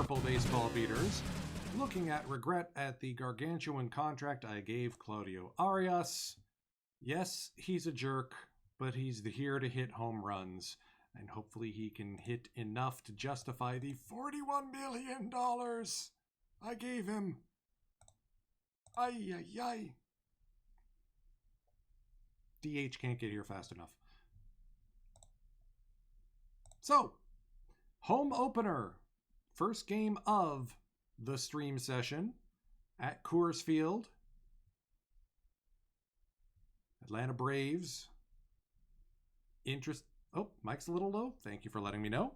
purple baseball beaters. Looking at regret at the gargantuan contract I gave Claudio Arias. Yes, he's a jerk, but he's here to hit home runs. And hopefully he can hit enough to justify the $41 million I gave him. Ay, ay, ay. DH can't get here fast enough. So, home opener. First game of the stream session at Coors Field. Atlanta Braves. Oh, mic's a little low. Thank you for letting me know.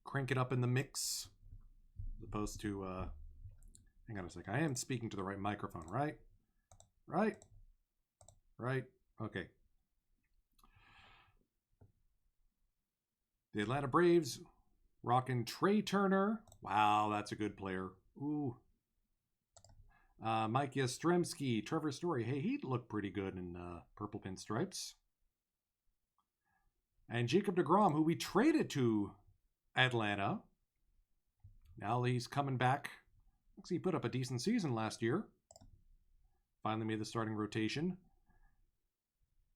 Crank it up in the mix. As opposed to, hang on a sec. I am speaking to the right microphone, right? Right? Okay. The Atlanta Braves rocking Trey Turner. Wow, that's a good player. Ooh. Mike Yastrzemski, Trevor Story. Hey, he looked pretty good in purple pinstripes. And Jacob deGrom, who we traded to Atlanta. Now he's coming back. Looks like he put up a decent season last year. Finally made the starting rotation.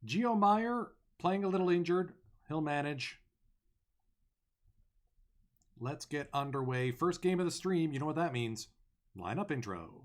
Gio Meyer, playing a little injured. He'll manage. Let's get underway. First game of the stream. You know what that means. Lineup intro.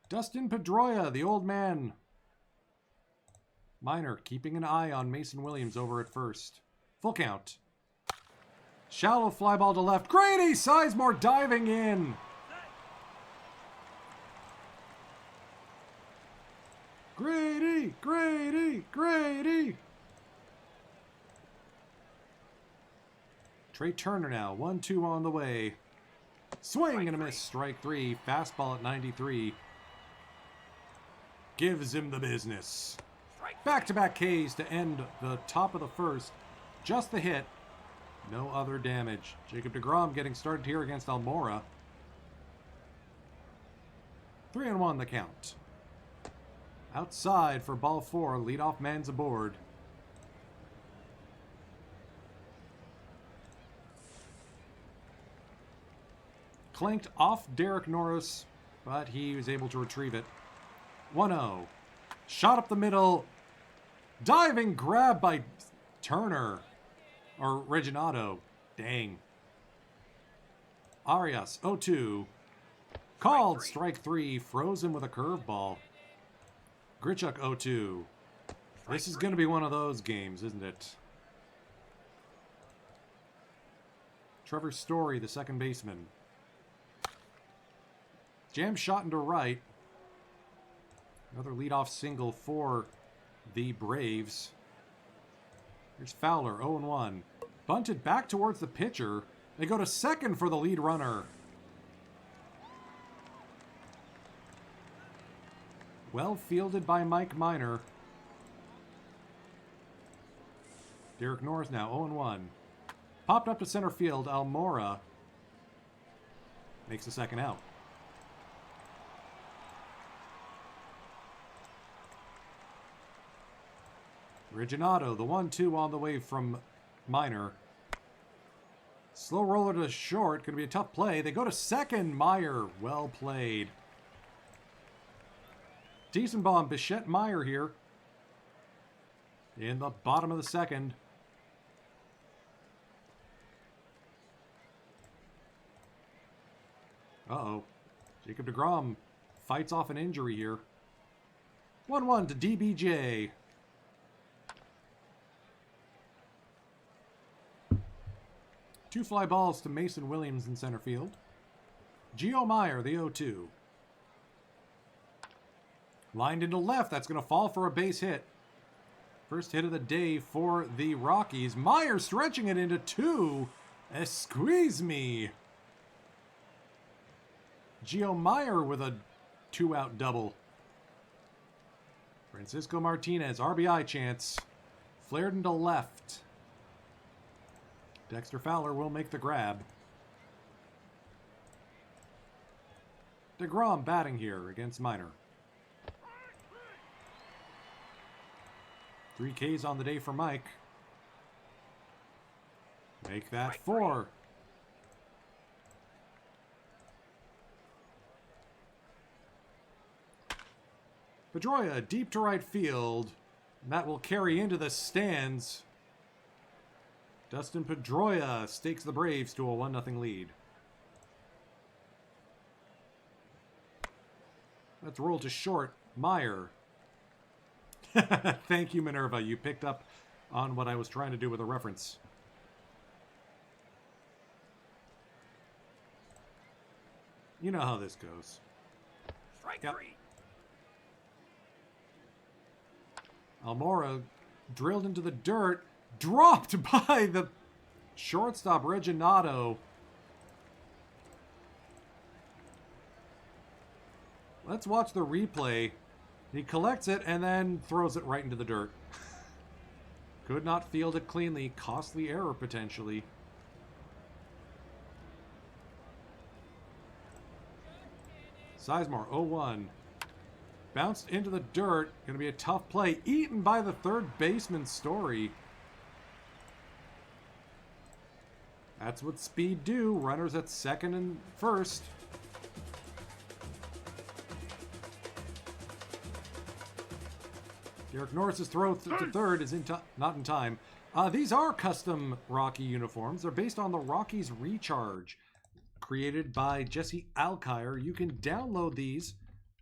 Dustin Pedroia, the old man. Minor keeping an eye on Mason Williams over at first. Full count. Shallow fly ball to left. Grady Sizemore diving in. Grady, Grady, Grady. Trey Turner now. 1-2 on the way. Swing and a miss. Strike three. Fastball at 93. Gives him the business. Back-to-back Ks to end the top of the first. Just the hit. No other damage. Jacob deGrom getting started here against Almora. 3-1 the count. Outside for ball four. Leadoff man's aboard. Clanked off Derek Norris, but he was able to retrieve it. 1-0. Shot up the middle. Diving grab by Turner. Or Reginato. Dang. Arias, 0-2. Called, strike three. Frozen with a curveball. Grichuk, 0-2. This is going to be one of those games, isn't it? Trevor Story, the second baseman. Jam shot into right. Another leadoff single for the Braves. Here's Fowler, 0-1. Bunted back towards the pitcher. They go to second for the lead runner. Well fielded by Mike Minor. Derek Norris now 0-1. Popped up to center field. Almora makes the second out. Reginato, the 1-2 on the way from Minor. Slow roller to short. Going to be a tough play. They go to second. Meyer, well played. Decent bomb. Bichette Meyer here. In the bottom of the second. Uh-oh. Jacob deGrom fights off an injury here. 1-1 to DBJ. Two fly balls to Mason Williams in center field. Gio Meyer, the 0-2. Lined into left. That's going to fall for a base hit. First hit of the day for the Rockies. Meyer stretching it into two. Squeeze me. Gio Meyer with a two-out double. Francisco Martinez, RBI chance. Flared into left. Dexter Fowler will make the grab. deGrom batting here against Minor. 3 Ks on the day for Mike. Make that 4. Pedroia deep to right field. And that will carry into the stands. Dustin Pedroia stakes the Braves to a 1-0 lead. Let's roll to short. Meyer. Thank you, Minerva. You picked up on what I was trying to do with a reference. You know how this goes. Strike Yep. 3. Almora drilled into the dirt. Dropped by the shortstop, Reginato. Let's watch the replay. He collects it and then throws it right into the dirt. Could not field it cleanly. Costly error, potentially. Sizemore, 0-1. Bounced into the dirt. Going to be a tough play. Eaten by the third baseman, Story. That's what speed do. Runners at second and first. Derek Norris's throw to third is not in time. These are custom Rocky uniforms. They're based on the Rockies Recharge, created by Jesse Alkire. You can download these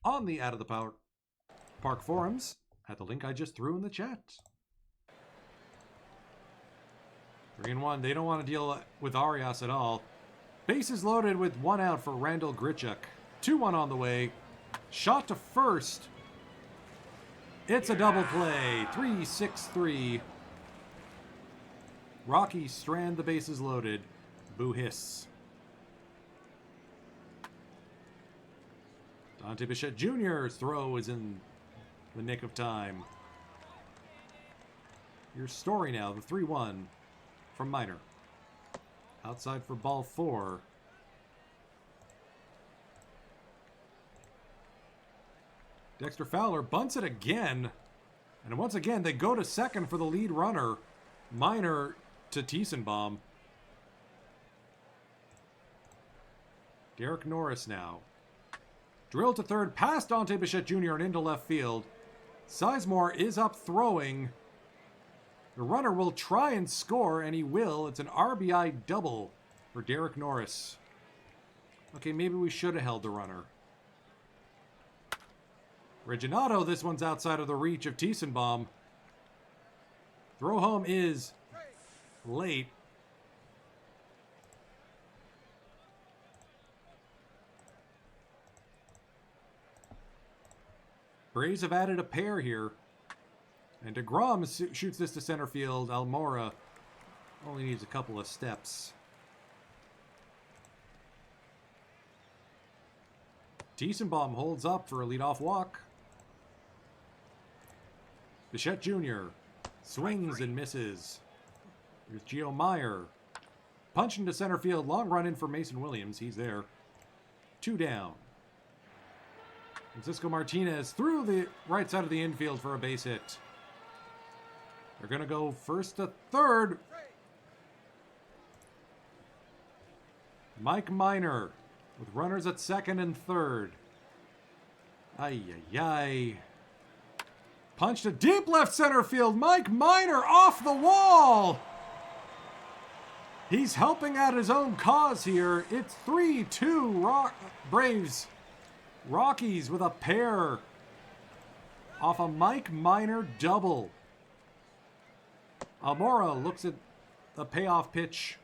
on the Out of the Park forums. at the link I just threw in the chat. 3-1. They don't want to deal with Arias at all. Bases loaded with 1 out for Randall Grichuk. 2-1 on the way. Shot to first. It's a double play. 3-6-3. Rockies strand the bases loaded. Boo hiss. Dante Bichette Jr.'s throw is in the nick of time. Your story now, the 3-1 from Minor. Outside for ball 4. Dexter Fowler bunts it again. And once again, they go to second for the lead runner. Minor to Tiesenbaum. Derek Norris now. Drill to third, past Dante Bichette Jr. and into left field. Sizemore is up throwing. The runner will try and score, and he will. It's an RBI double for Derek Norris. Okay, maybe we should have held the runner. Reginato, this one's outside of the reach of Tiesenbaum. Throw home is late. Braves have added a pair here. And DeGrom shoots this to center field. Almora only needs a couple of steps. Tiesenbaum holds up for a leadoff walk. Bichette Jr. swings and misses. Here's Gio Meyer. Punch into center field. Long run in for Mason Williams. He's there. 2 down. Francisco Martinez through the right side of the infield for a base hit. They're going to go first to third. Mike Minor with runners at second and third. Ay, ay, ay. Punch to deep left center field. Mike Minor off the wall. He's helping out his own cause here. It's 3-2 Braves. Rockies with a pair off a Mike Minor double. Almora looks at the payoff pitch.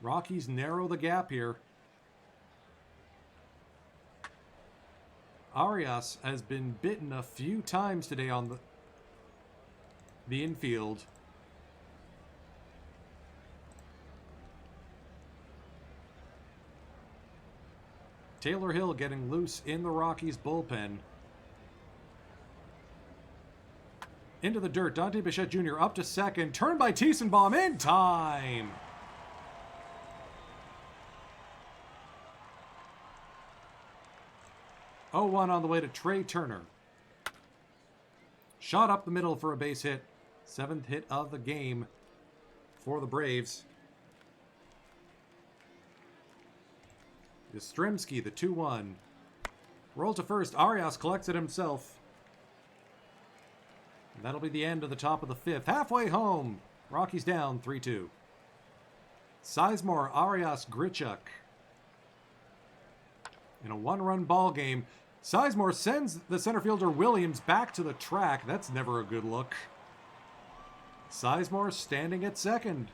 Rockies narrow the gap here. Arias has been bitten a few times today on the infield. Taylor Hill getting loose in the Rockies bullpen. Into the dirt. Dante Bichette Jr. up to second. Turned by Tiesenbaum in time. Oh, 1 on the way to Trey Turner. Shot up the middle for a base hit. 7th hit of the game for the Braves. Yastrzemski, the 2-1. Roll to first. Arias collects it himself. And that'll be the end of the top of the 5th. Halfway home. Rockies down 3-2. Sizemore, Arias, Grichuk. In a 1-run ball game, Sizemore sends the center fielder Williams back to the track. That's never a good look. Sizemore standing at second.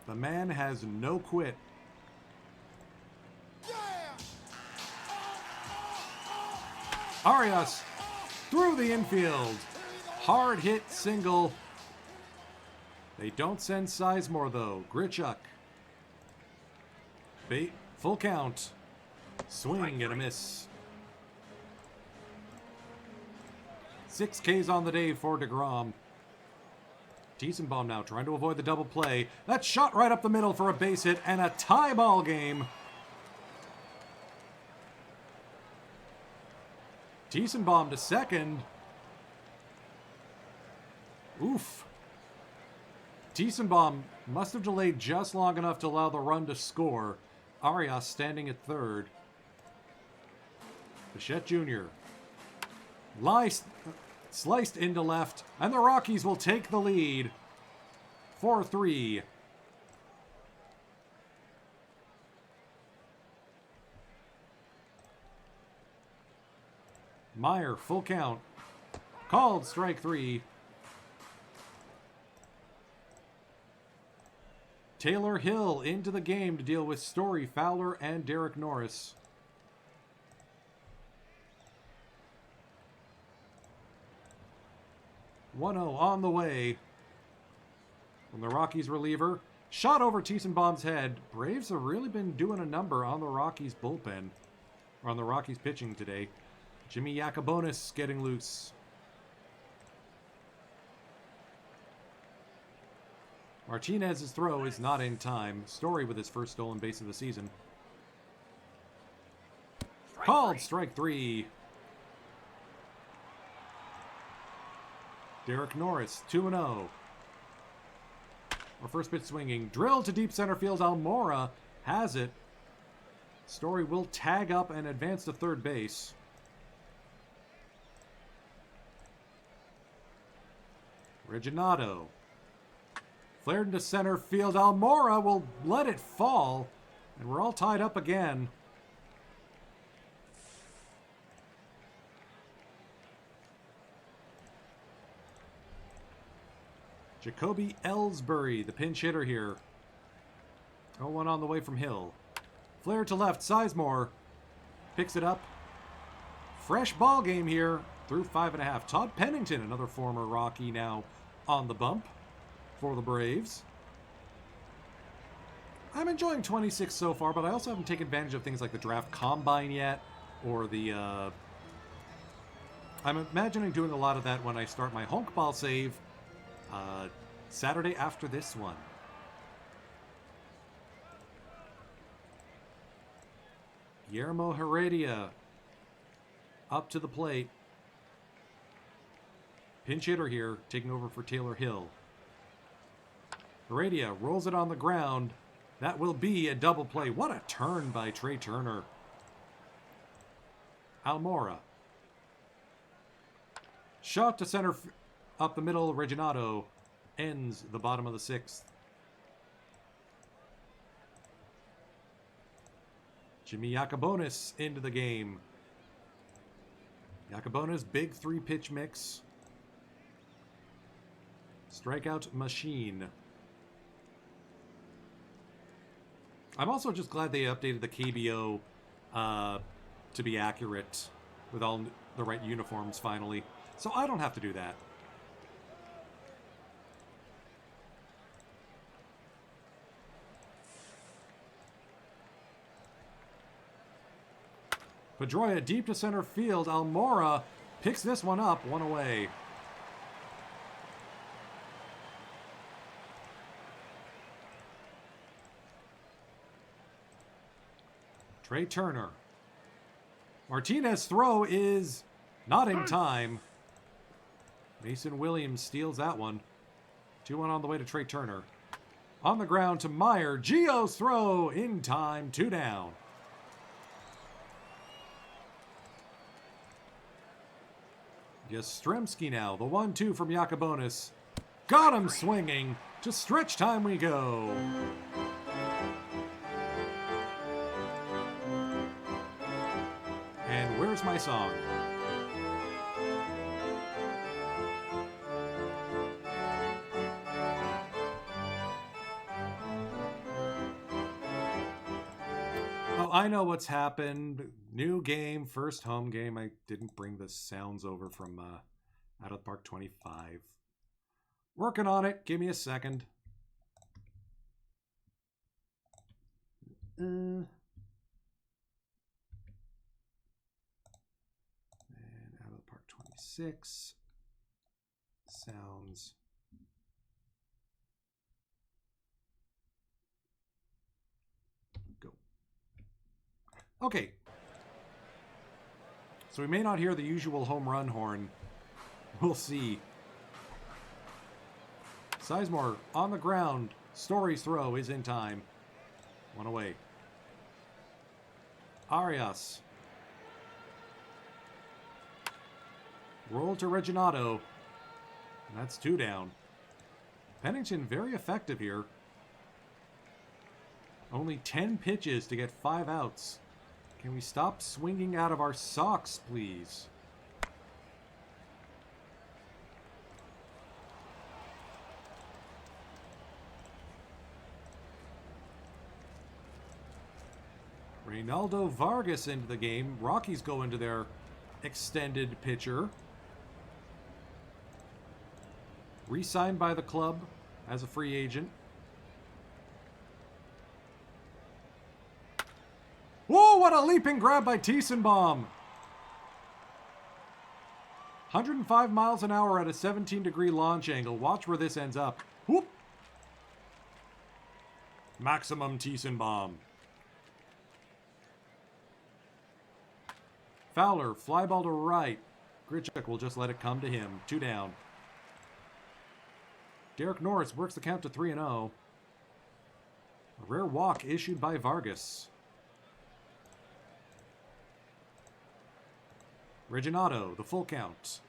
The man has no quit. Arias through the infield. Hard hit single. They don't send Sizemore though. Grichuk. Bait. Full count. Swing and a miss. 6 Ks on the day for DeGrom. Tiesenbaum now trying to avoid the double play. That shot right up the middle for a base hit and a tie ball game. Tiesenbaum to second. Oof. Tiesenbaum must have delayed just long enough to allow the run to score. Arias standing at third. Bichette Jr. Sliced into left, and the Rockies will take the lead. 4-3. Meyer, full count. Called strike 3. Taylor Hill into the game to deal with Story, Fowler, and Derek Norris. 1-0 on the way from the Rockies reliever. Shot over Tiesenbaum's head. Braves have really been doing a number on the Rockies bullpen. Or on the Rockies pitching today. Jimmy Yacobonis getting loose. Martinez's throw is not in time. Story with his first stolen base of the season. Called strike 3. Derek Norris, 2-0. Our first pitch swinging. Drill to deep center field. Almora has it. Story will tag up and advance to third base. Reginato. Flared into center field. Almora will let it fall. And we're all tied up again. Jacoby Ellsbury, the pinch hitter here. 0-1 on the way from Hill. Flare to left. Sizemore picks it up. Fresh ball game here through 5.5. Todd Pennington, another former Rocky, now on the bump for the Braves. I'm enjoying 26 so far, but I also haven't taken advantage of things like the draft combine yet, or the... I'm imagining doing a lot of that when I start my honk ball save Saturday after this one. Guillermo Heredia up to the plate. Pinch hitter here, taking over for Taylor Hill. Heredia rolls it on the ground. That will be a double play. What a turn by Trey Turner. Almora. Shot to center up the middle. Reginato ends the bottom of the 6th. Jimmy Yacobonis into the game. Yacobonis, big 3-pitch mix. Strikeout machine. I'm also just glad they updated the KBO to be accurate with all the right uniforms finally. So I don't have to do that. Pedroia deep to center field. Almora picks this one up, 1 away. Trey Turner. Martinez's throw is not in time. Mason Williams steals that one. 2-1 on the way to Trey Turner. On the ground to Meyer. Gio's throw in time. 2 down. Yastrzemski now. The 1-2 from Yacobonis. Got him swinging. To stretch time we go. And where's my song? Oh, I know what's happened. New game, first home game. I didn't bring the sounds over from Out of the Park 25. Working on it. Give me a second. And Out of the Park 26. Sounds. Go. Okay. So we may not hear the usual home run horn. We'll see. Sizemore on the ground. Story's throw is in time. 1 away. Arias. Roll to Reginato. And that's 2 down. Pennington very effective here. Only 10 pitches to get 5 outs. Can we stop swinging out of our socks, please? Reynaldo Vargas into the game. Rockies go into their extended pitcher. Re-signed by the club as a free agent. Whoa, what a leaping grab by Tiesenbaum. 105 miles an hour at a 17-degree launch angle. Watch where this ends up. Whoop. Maximum Tiesenbaum. Fowler, fly ball to right. Grichuk will just let it come to him. 2 down. Derek Norris works the count to 3-0. A rare walk issued by Vargas. Reginato, the full count.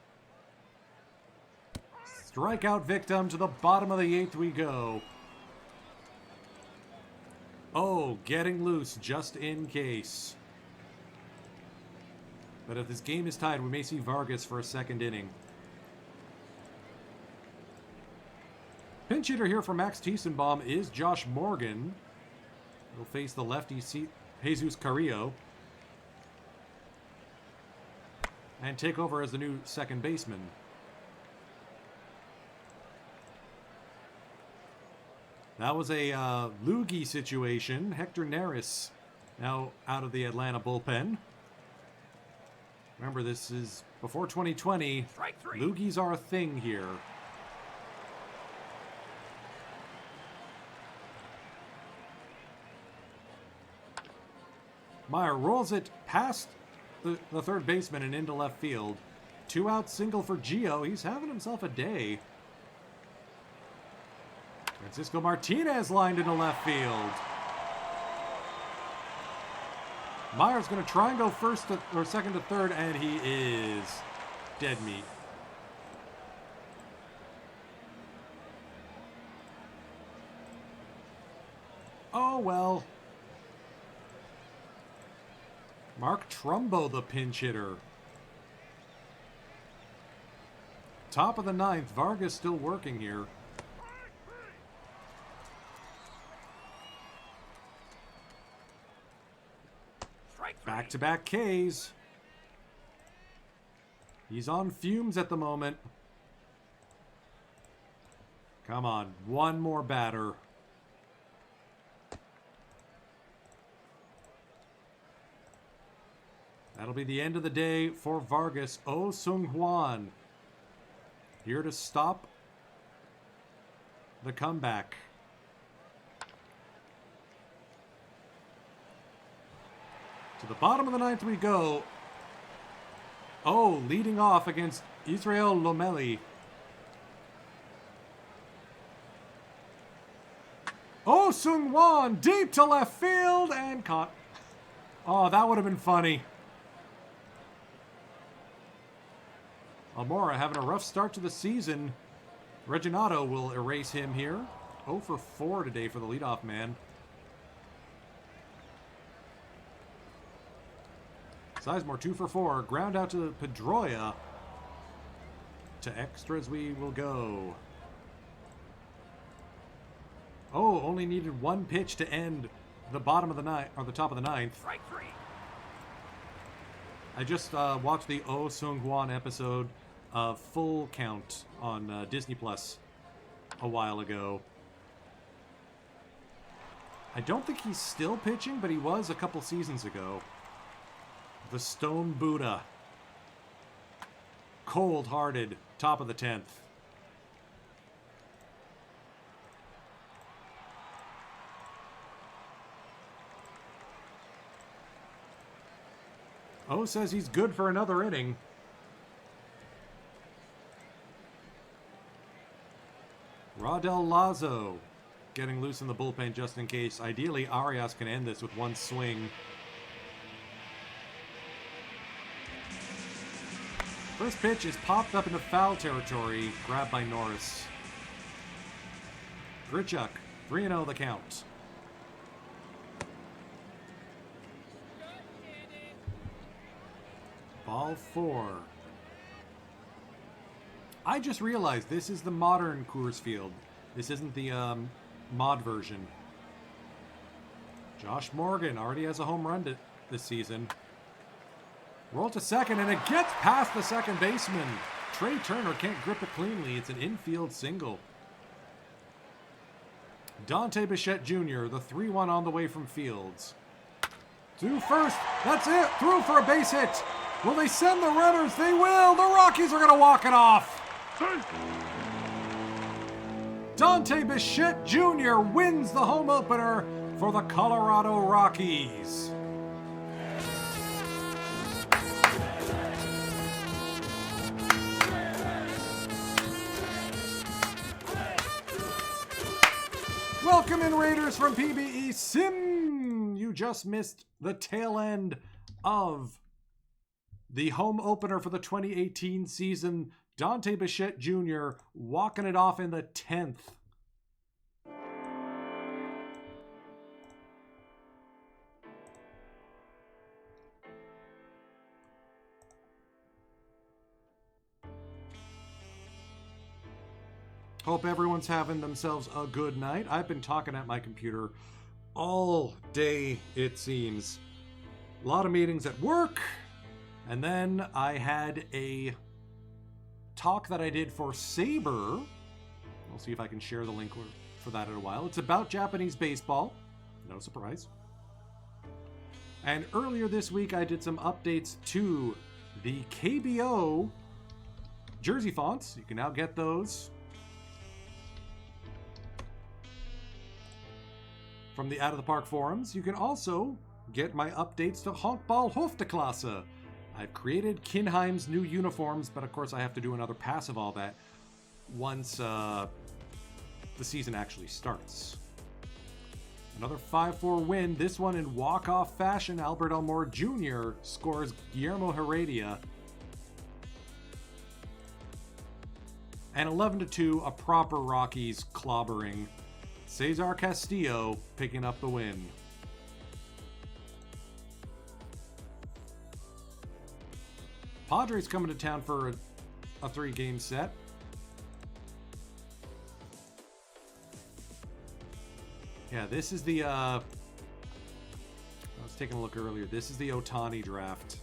Strikeout victim. To the bottom of the 8th we go. Oh, getting loose just in case. But if this game is tied, we may see Vargas for a second inning. Pinch hitter here for Max Tiesenbaum is Josh Morgan. He'll face the lefty Jesus Carrillo. And take over as the new second baseman. That was a loogie situation. Hector Neris now out of the Atlanta bullpen. Remember, this is before 2020. Loogies are a thing here. Meyer rolls it past the third baseman and into left field. 2-out single for Gio. He's having himself a day. Francisco Martinez lined into left field. Meyer's going to try and go second to third, and he is dead meat. Oh, well. Mark Trumbo, the pinch hitter. Top of the 9th. Vargas still working here. Back-to-back Ks. He's on fumes at the moment. Come on, one more batter. That'll be the end of the day for Vargas. Oh Sung Hwan here to stop the comeback. To the bottom of the 9th we go. Oh, leading off against Israel Lomeli. Oh, Sung Hwan deep to left field and caught. Oh, that would have been funny. Almora having a rough start to the season. Reginato will erase him here. 0 for 4 today for the leadoff man. Sizemore 2 for 4. Ground out to Pedroia. To extras we will go. Oh, only needed one pitch to end the bottom of the 9th, or the top of the 9th. Strike 3. I just watched the Oh Sung Hwan episode of Full Count on Disney Plus a while ago. I don't think he's still pitching, but he was a couple seasons ago. The Stone Buddha. Cold-hearted, top of the 10th. O says he's good for another inning. Rodel Lazo getting loose in the bullpen just in case. Ideally, Arias can end this with one swing. First pitch is popped up into foul territory, grabbed by Norris. Grichuk, 3-0 the count. Ball 4. I just realized this is the modern Coors Field. This isn't the mod version. Josh Morgan already has a home run this season. Roll to second, and it gets past the second baseman. Trey Turner can't grip it cleanly. It's an infield single. Dante Bichette Jr., the 3-1 on the way from Fields. To first. That's it. Through for a base hit. Will they send the runners? They will. The Rockies are going to walk it off. Dante Bichette Jr. wins the home opener for the Colorado Rockies. Welcome in, Raiders from PBE Sim. You just missed the tail end of the home opener for the 2018 season. Dante Bichette Jr. walking it off in the 10th. Hope everyone's having themselves a good night. I've been talking at my computer all day, it seems. A lot of meetings at work. And then I had a talk that I did for Saber. We'll see if I can share the link for that in a while. It's about Japanese baseball. No surprise. And earlier this week, I did some updates to the KBO jersey fonts. You can now get those from the Out of the Park forums. You can also get my updates to Honkball Hofteklasse. I've created Kinheim's new uniforms, but of course I have to do another pass of all that once the season actually starts. Another 5-4 win, this one in walk-off fashion. Albert Elmore Jr. scores Guillermo Heredia. And 11-2, a proper Rockies clobbering. Cesar Castillo picking up the win. Padres coming to town for a 3-game set. Yeah, this is the, I was taking a look earlier. This is the Ohtani draft.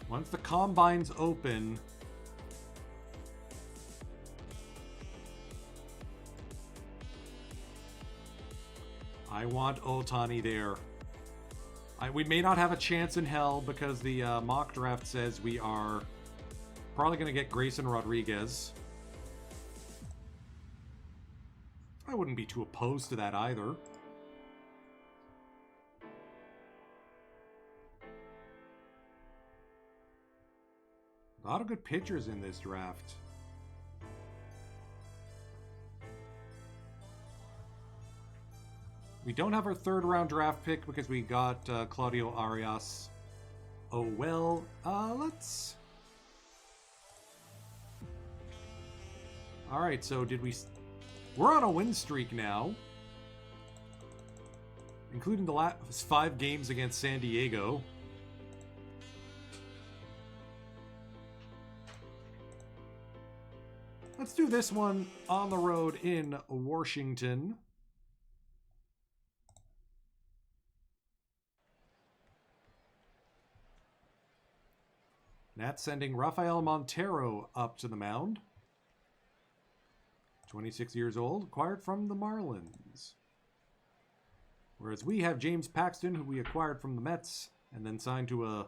Once the combines open, I want Ohtani there. We may not have a chance in hell because the mock draft says we are probably going to get Grayson Rodriguez. I wouldn't be too opposed to that either. A lot of good pitchers in this draft. We don't have our 3rd round draft pick because we got Claudio Arias. Oh well, let's... Alright, so did we... We're on a win streak now. Including the last 5 games against San Diego. Let's do this one on the road in Washington. Nats sending Rafael Montero up to the mound. 26 years old, acquired from the Marlins. Whereas we have James Paxton, who we acquired from the Mets, and then signed to a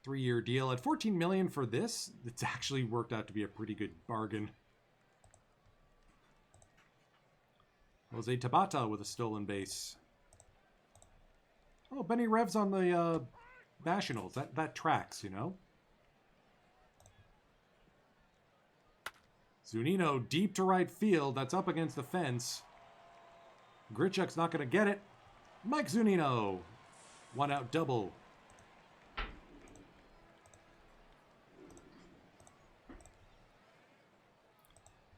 3-year deal at $14 million for this. It's actually worked out to be a pretty good bargain. Jose Tabata with a stolen base. Oh, Benny Rev's on the Nationals. That tracks, you know. Zunino deep to right field. That's up against the fence. Grichuk's not going to get it. Mike Zunino. 1-out double.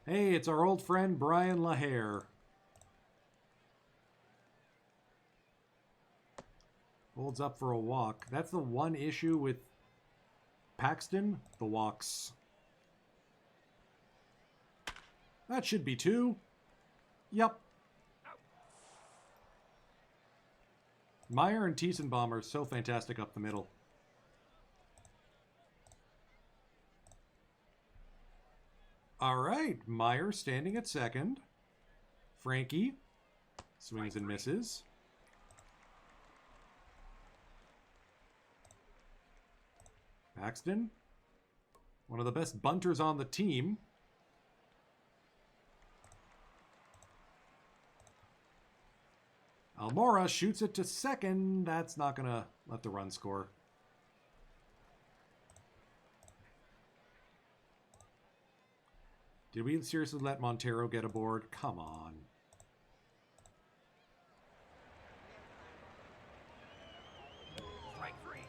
Hey, it's our old friend Brian LaHare. Holds up for a walk. That's the one issue with Paxton. The walks. That should be 2. Yep. Meyer and Tiesenbaum are so fantastic up the middle. All right, Meyer standing at second. Frankie swings and misses. Paxton, one of the best bunters on the team. Almora shoots it to second. That's not going to let the run score. Did we seriously let Montero get aboard? Come on. Strike three.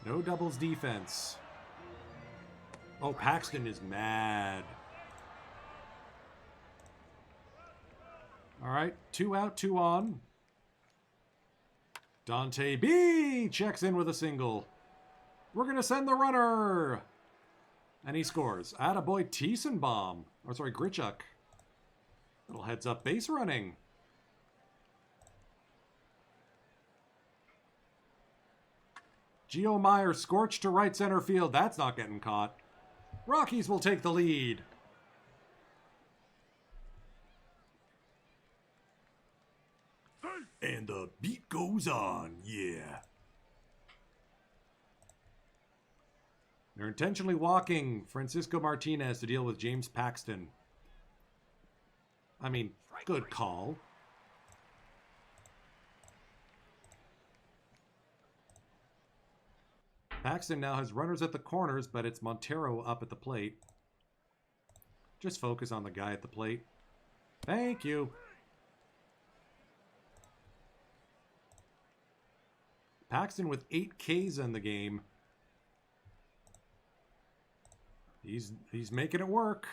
No doubles defense. Oh, Paxton is mad. All right, 2 out, 2 on. Dante B checks in with a single. We're going to send the runner. And he scores. Attaboy Tiesenbaum. Or sorry, Grichuk. Little heads up base running. Gio Meyer scorched to right center field. That's not getting caught. Rockies will take the lead. And the beat goes on, yeah. They're intentionally walking Francisco Martinez to deal with James Paxton. I mean, good call. Paxton now has runners at the corners, but it's Montero up at the plate. Just focus on the guy at the plate. Thank you. Paxton with 8 Ks in the game. He's making it work.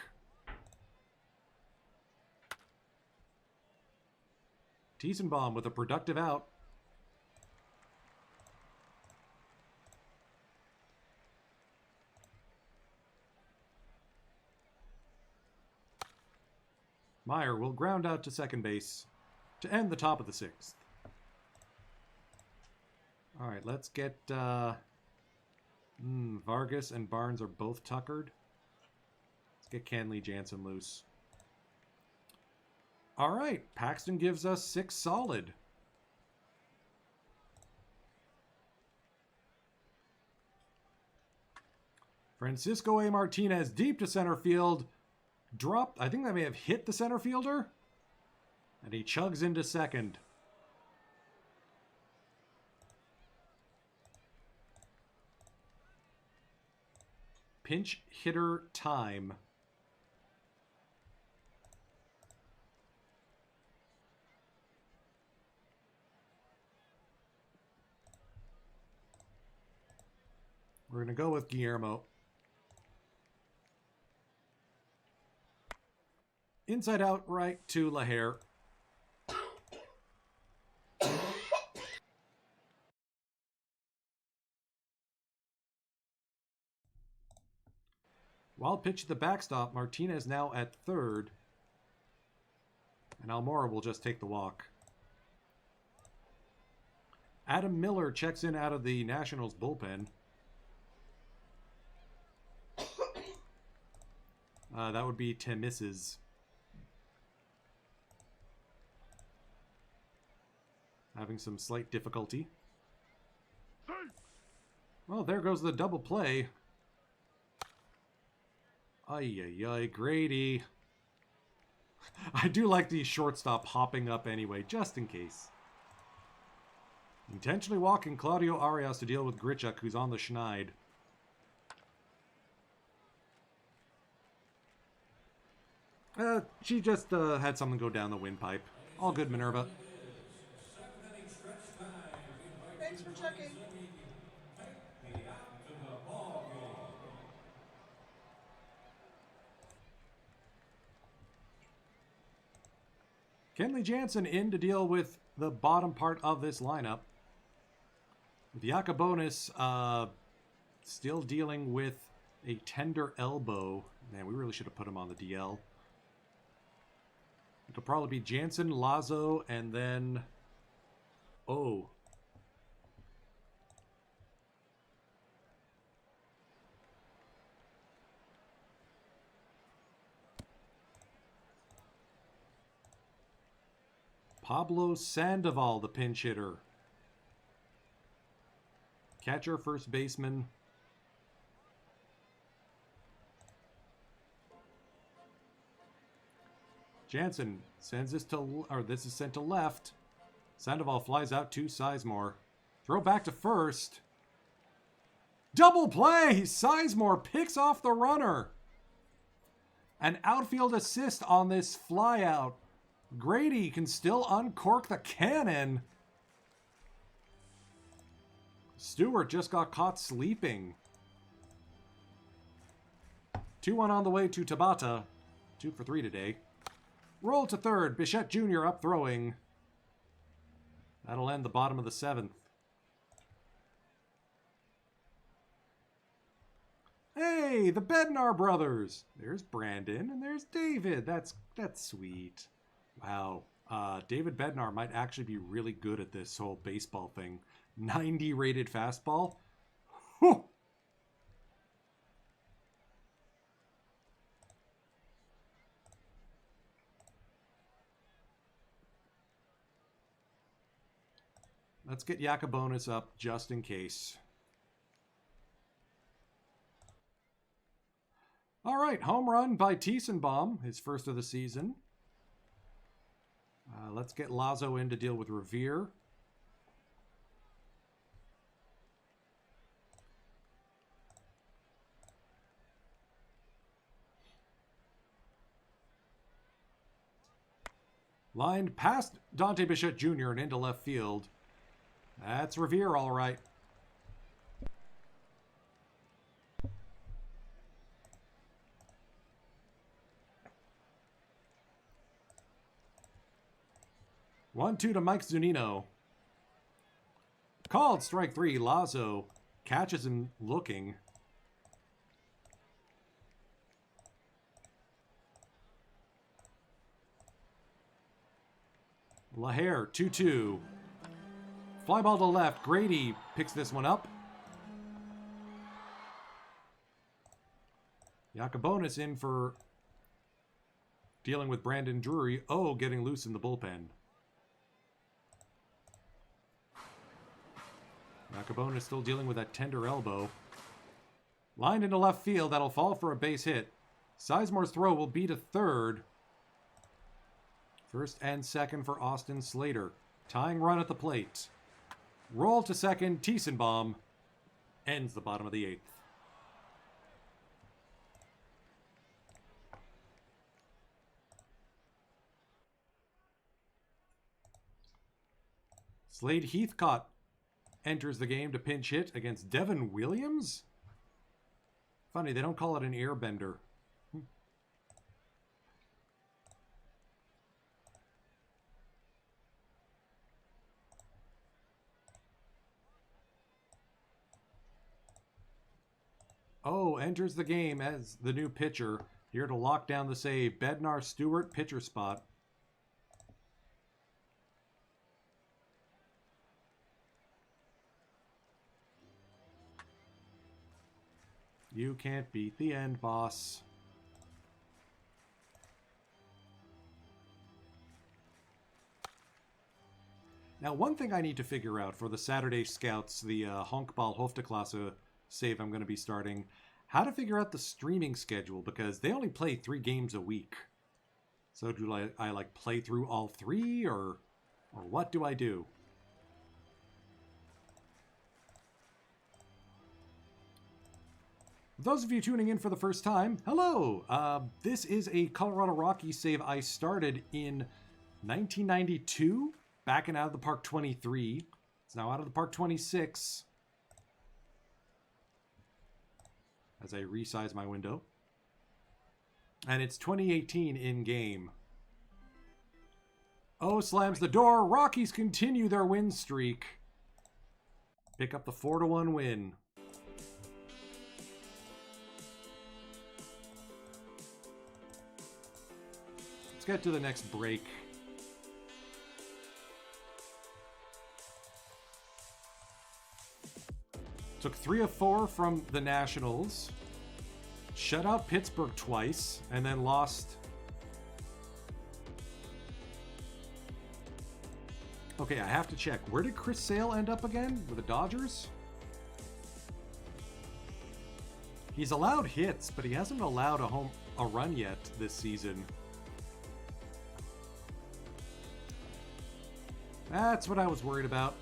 Tiesenbaum with a productive out. Meyer will ground out to second base to end the top of the 6th. All right, let's get... Vargas and Barnes are both tuckered. Let's get Kenley Jansen loose. All right, Paxton gives us 6 solid. Francisco A. Martinez deep to center field. Dropped. I think that may have hit the center fielder. And he chugs into second. Pinch hitter time. We're going to go with Guillermo. Inside out right to LaHare. Wild pitch at the backstop. Martinez now at third. And Almora will just take the walk. Adam Miller checks in out of the Nationals bullpen. That would be Temis's. Having some slight difficulty. Well, there goes the double play. Ay, Grady. I do like the shortstop hopping up anyway, just in case. Intentionally walking Claudio Arias to deal with Grichuk, who's on the schneid. She just had something go down the windpipe. All good, Minerva. Thanks for checking. Kenley Jansen in to deal with the bottom part of this lineup. With Yacobonis still dealing with a tender elbow. Man, we really should have put him on the DL. It'll probably be Jansen, Lazo, and then... Oh. Pablo Sandoval, the pinch hitter. Catcher, first baseman. Jansen sends this to, or this is sent to left. Sandoval flies out to Sizemore. Throw back to first. Double play! Sizemore picks off the runner. An outfield assist on this flyout. Grady can still uncork the cannon. Stewart just got caught sleeping. 2-1 on the way to Tabata. 2 for 3 today. Roll to third. Bichette Jr. up throwing. That'll end the bottom of the 7th. Hey, the Bednar brothers. There's Brandon and there's David. That's sweet. Wow. David Bednar might actually be really good at this whole baseball thing. 90 rated fastball. Whew. Let's get Yacobonis up just in case. All right, home run by Tiesenbaum, his first of the season. Let's get Lazo in to deal with Revere. Lined past Dante Bichette Jr. and into left field. That's Revere, all right. One-two to Mike Zunino. Called strike 3. Lazo catches him looking. LaHare, 2-2. Fly ball to left. Grady picks this one up. Yacobonis in for dealing with Brandon Drury. Oh, getting loose in the bullpen. Yacobonis still dealing with that tender elbow. Lined into left field. That'll fall for a base hit. Sizemore's throw will be to third. First and second for Austin Slater. Tying run at the plate. Roll to second. Tiesenbaum ends the bottom of the 8th. Slade Heathcott enters the game to pinch hit against Devin Williams. Funny, they don't call it an airbender. Oh, enters the game as the new pitcher. Here to lock down the save. Bednar Stewart, pitcher spot. You can't beat the end, boss. Now, one thing I need to figure out for the Saturday Scouts, the Honkball Hofteklasse save I'm going to be starting, how to figure out the streaming schedule, because they only play 3 games a week. So do I like play through all 3, or what do I do? Those of you tuning in for the first time, hello! This is a Colorado Rockies save I started in 1992, back in Out of the Park 23. It's now Out of the Park 26. As I resize my window. And it's 2018 in-game. Oh, slams the door. Rockies continue their win streak. Pick up the 4-1 win. get to the next break. Took 3 of 4 from the Nationals. Shut out Pittsburgh twice, and then lost. Okay, I have to check. Where did Chris Sale end up again? With the Dodgers? He's allowed hits, but he hasn't allowed a run yet this season. That's what I was worried about.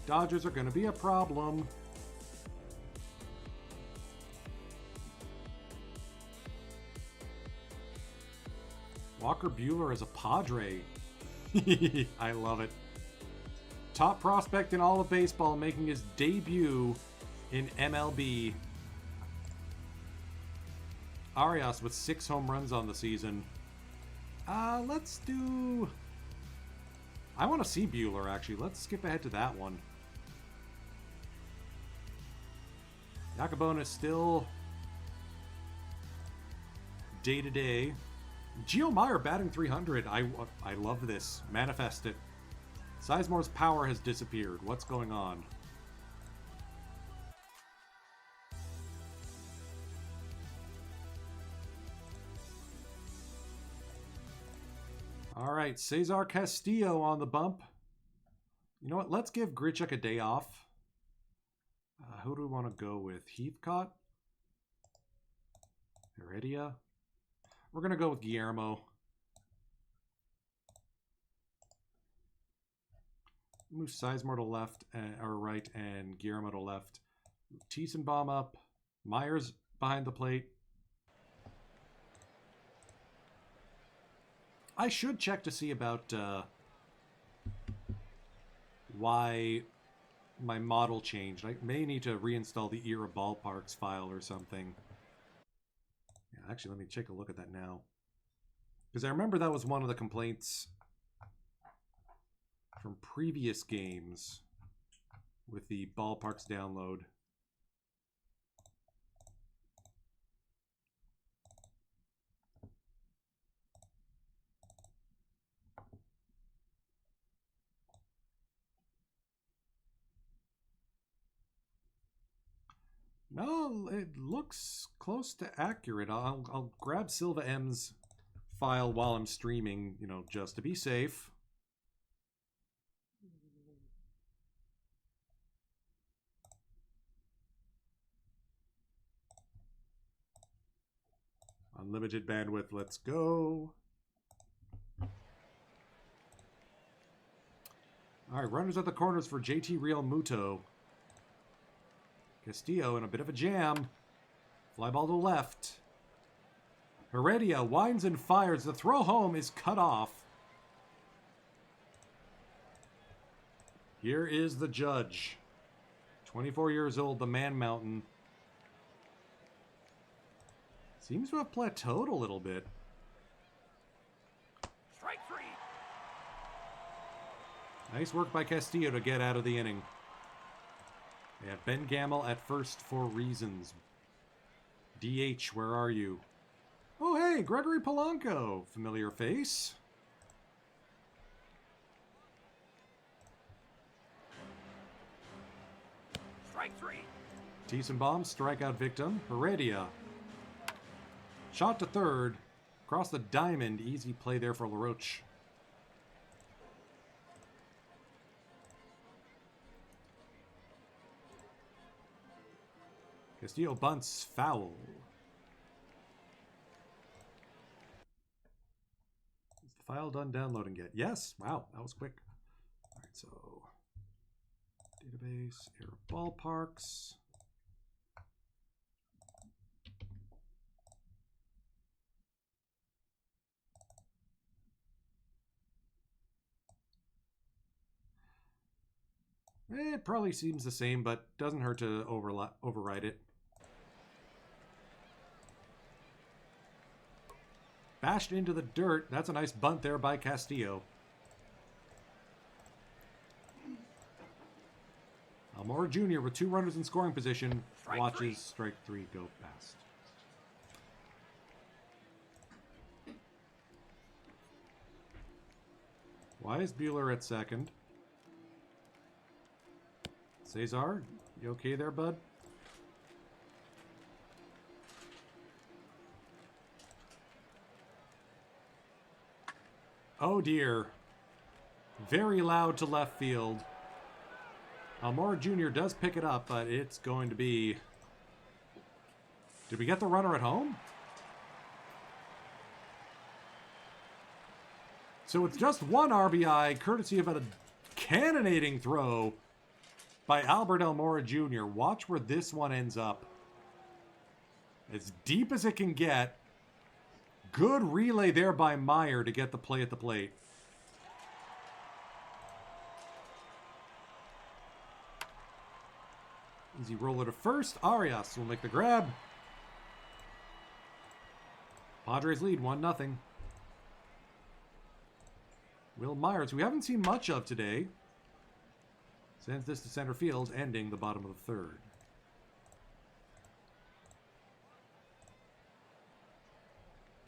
Dodgers are going to be a problem. Walker Buehler is a Padre. I love it. Top prospect in all of baseball, making his debut in MLB. Arias with 6 home runs on the season. Let's do... I want to see Buehler, actually. Let's skip ahead to that one. Yakabone is still day-to-day. Gio Meyer batting 300. I love this. Manifest it. Sizemore's power has disappeared. What's going on? All right, Cesar Castillo on the bump. You know what? Let's give Grichuk a day off. Who do we want to go with? Heathcott? Heredia? We're going to go with Guillermo. Move Sizemore to left, or right, and Guillermo to left. Tiesenbaum up. Myers behind the plate. I should check to see about why my model changed. I may need to reinstall the Era Ballparks file or something. Yeah, actually, let me take a look at that now. Because I remember that was one of the complaints from previous games with the Ballparks download. No, it looks close to accurate. I'll grab Silva M's file while I'm streaming, you know, just to be safe. Unlimited bandwidth, let's go. All right, runners at the corners for JT Real Muto. Castillo in a bit of a jam. Fly ball to left. Heredia winds and fires. The throw home is cut off. Here is the judge. 24 years old, the Man Mountain. Seems to have plateaued a little bit. Strike 3. Nice work by Castillo to get out of the inning. They have Ben Gamel at first for reasons. DH, where are you? Oh, hey, Gregory Polanco. Familiar face. Strike 3. Tiesenbaum, strikeout victim. Heredia. Shot to third. Across the diamond. Easy play there for LaRoche. Castillo bunts, foul. Is the file done downloading yet? Yes. Wow, that was quick. All right, so database, Era Ballparks. It probably seems the same, but doesn't hurt to override it. Bashed into the dirt. That's a nice bunt there by Castillo. Almora Jr. with 2 runners in scoring position. Watches strike 3 go past. Why is Bueller at second? Cesar, you okay there, bud? Oh dear. Very loud to left field. Almora Jr. does pick it up, but it's going to be... Did we get the runner at home? So it's just one RBI, courtesy of a cannonading throw by Albert Almora Jr. Watch where this one ends up. As deep as it can get. Good relay there by Meyer to get the play at the plate. Easy roller to first. Arias will make the grab. Padres lead 1-0. Will Myers, who we haven't seen much of today, sends this to center field, ending the bottom of the third.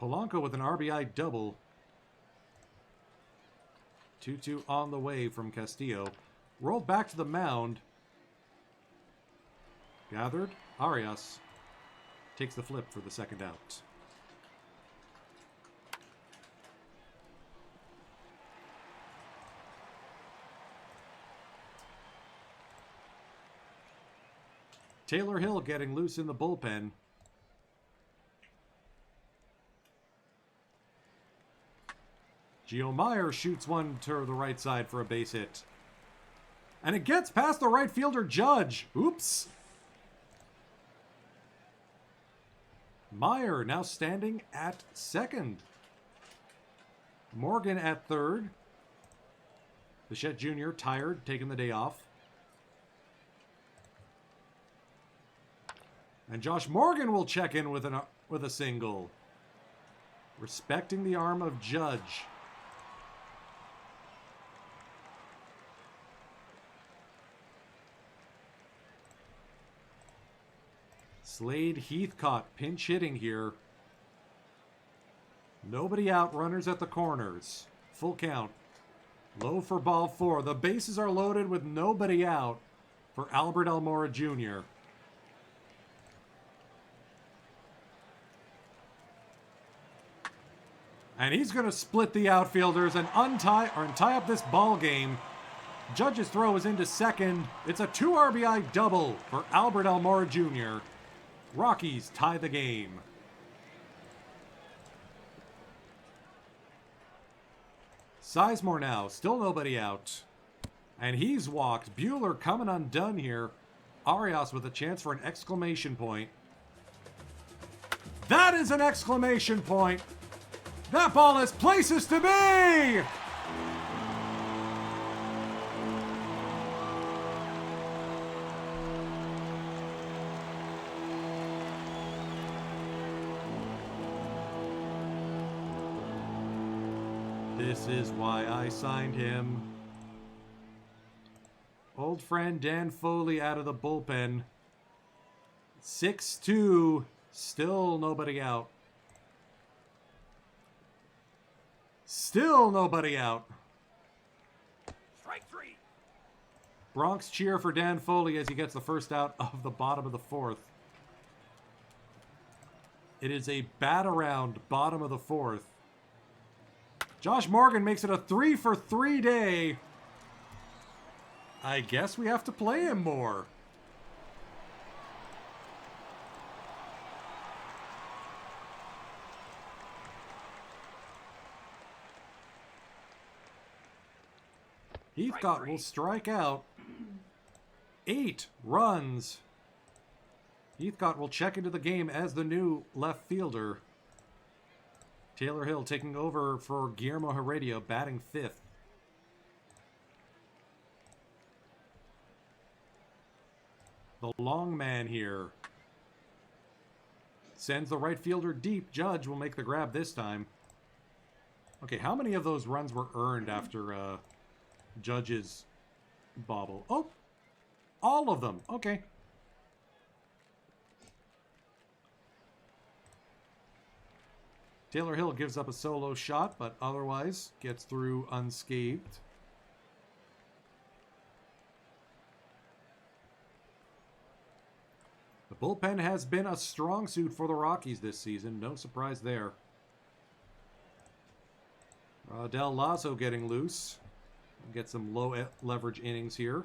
Polanco with an RBI double. 2-2 on the way from Castillo. Rolled back to the mound. Gathered. Arias takes the flip for the second out. Taylor Hill getting loose in the bullpen. Gio Meyer shoots one to the right side for a base hit. And it gets past the right fielder Judge. Oops. Meyer now standing at second. Morgan at third. Bichette Jr. tired, taking the day off. And Josh Morgan will check in with a single. Respecting the arm of Judge. Slade Heathcott pinch hitting here. Nobody out, runners at the corners. Full count. Low for ball 4. The bases are loaded with nobody out for Albert Almora Jr. And he's going to split the outfielders and tie up this ball game. Judge's throw is into second. It's a 2 RBI double for Albert Almora Jr. Rockies tie the game. Sizemore now, still nobody out. And he's walked. Bueller coming undone here. Arias with a chance for an exclamation point. That is an exclamation point. That ball has places to be! This is why I signed him. Old friend Dan Foley out of the bullpen. 6-2. Still nobody out. Still nobody out. Strike 3. Bronx cheer for Dan Foley as he gets the first out of the bottom of the fourth. It is a bat around bottom of the fourth. Josh Morgan makes it a 3-for-3 day. I guess we have to play him more. Heathcott will strike out. 8 runs. Heathcott will check into the game as the new left fielder. Taylor Hill taking over for Guillermo Heredia, batting 5th. The long man here. Sends the right fielder deep. Judge will make the grab this time. Okay, how many of those runs were earned after Judge's bobble? Oh, all of them. Okay. Taylor Hill gives up a solo shot, but otherwise gets through unscathed. The bullpen has been a strong suit for the Rockies this season. No surprise there. Del Lazo getting loose. Get some low leverage innings here.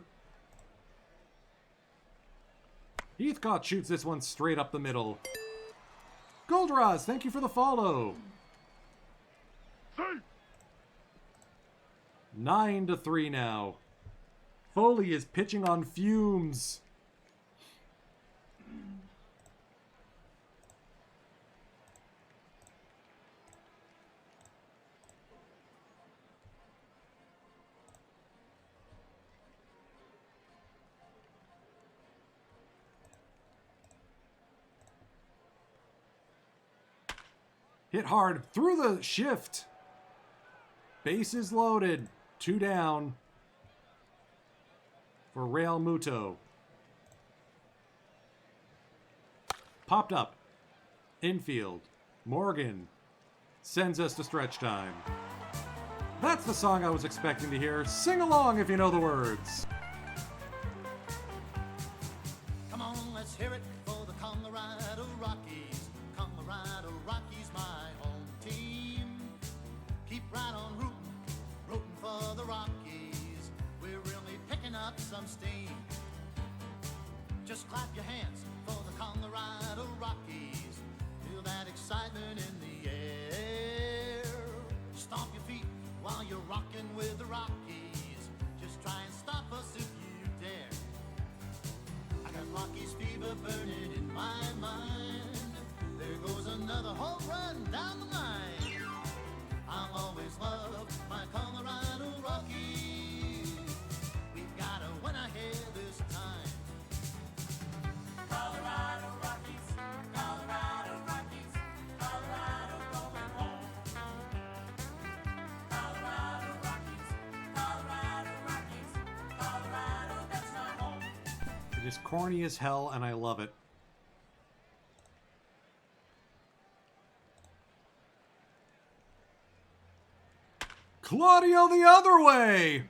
Heathcott shoots this one straight up the middle. Goldraz, thank you for the follow. 9-3 now. Foley is pitching on fumes. Hit hard through the shift. Bases loaded. 2 down for Real Muto. Popped up. Infield. Morgan sends us to stretch time. That's the song I was expecting to hear. Sing along if you know the words. Come on, let's hear it for the Colorado Rockies. Colorado Rockies, my home team. Keep right on rooting for the Rockies. We're really picking up some steam. Just clap your hands for the Colorado Rockies. Feel that excitement in the air. Stomp your feet while you're rocking with the Rockies. Just try and stop us if you dare. I got Rockies fever burning in my mind. There goes another home run down the line. I'll always love my Colorado Rockies. We've got to win ahead this time. Colorado Rockies, Colorado Rockies, Colorado going home. Colorado Rockies, Colorado Rockies, Colorado, that's my home. It is corny as hell, and I love it. Claudio the other way!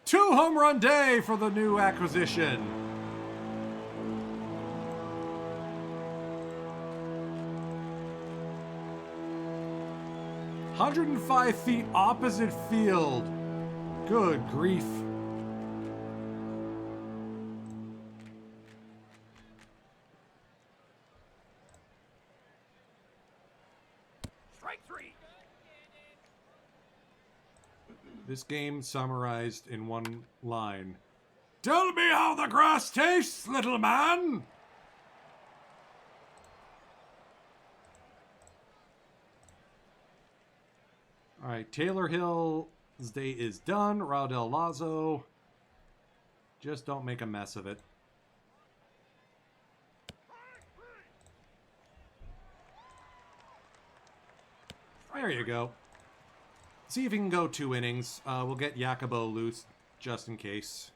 2 home run day for the new acquisition. "105 feet opposite field." Good grief. Strike 3. This game summarized in one line. Tell me how the grass tastes, little man! Alright, Taylor Hill's day is done. Raudel Lazo. Just don't make a mess of it. There you go. See if he can go 2 innings. We'll get Jacobo loose just in case.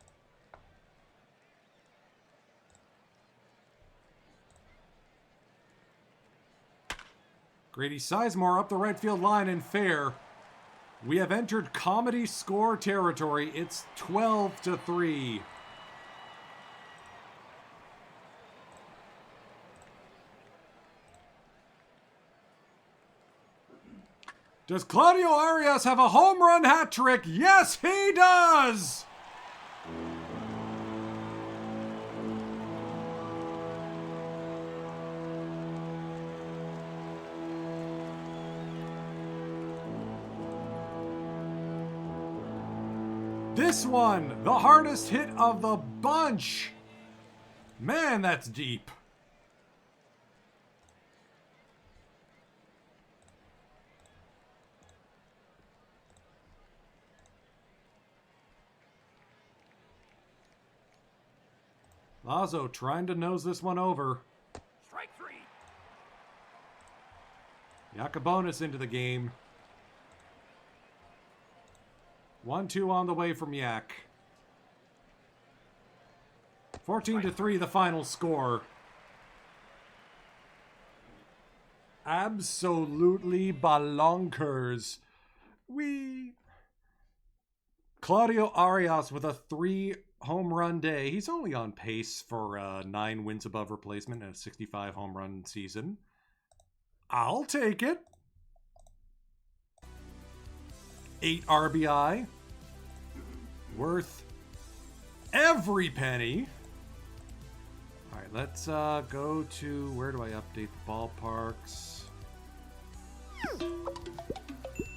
Grady Sizemore up the right field line and fair. We have entered comedy score territory. It's 12-3. Does Claudio Arias have a home run hat trick? Yes, he does! This one, the hardest hit of the bunch. Man, that's deep. Lazo trying to nose this one over. Strike 3. Yacobonis into the game. 1-2 on the way from Yak. 14-3 the final score. Absolutely balonkers. Claudio Arias with a 3 home run day. He's only on pace for 9 wins above replacement and a 65 home run season. I'll take it. 8 RBI. Worth every penny. All right, let's go to, where do I update the ballparks?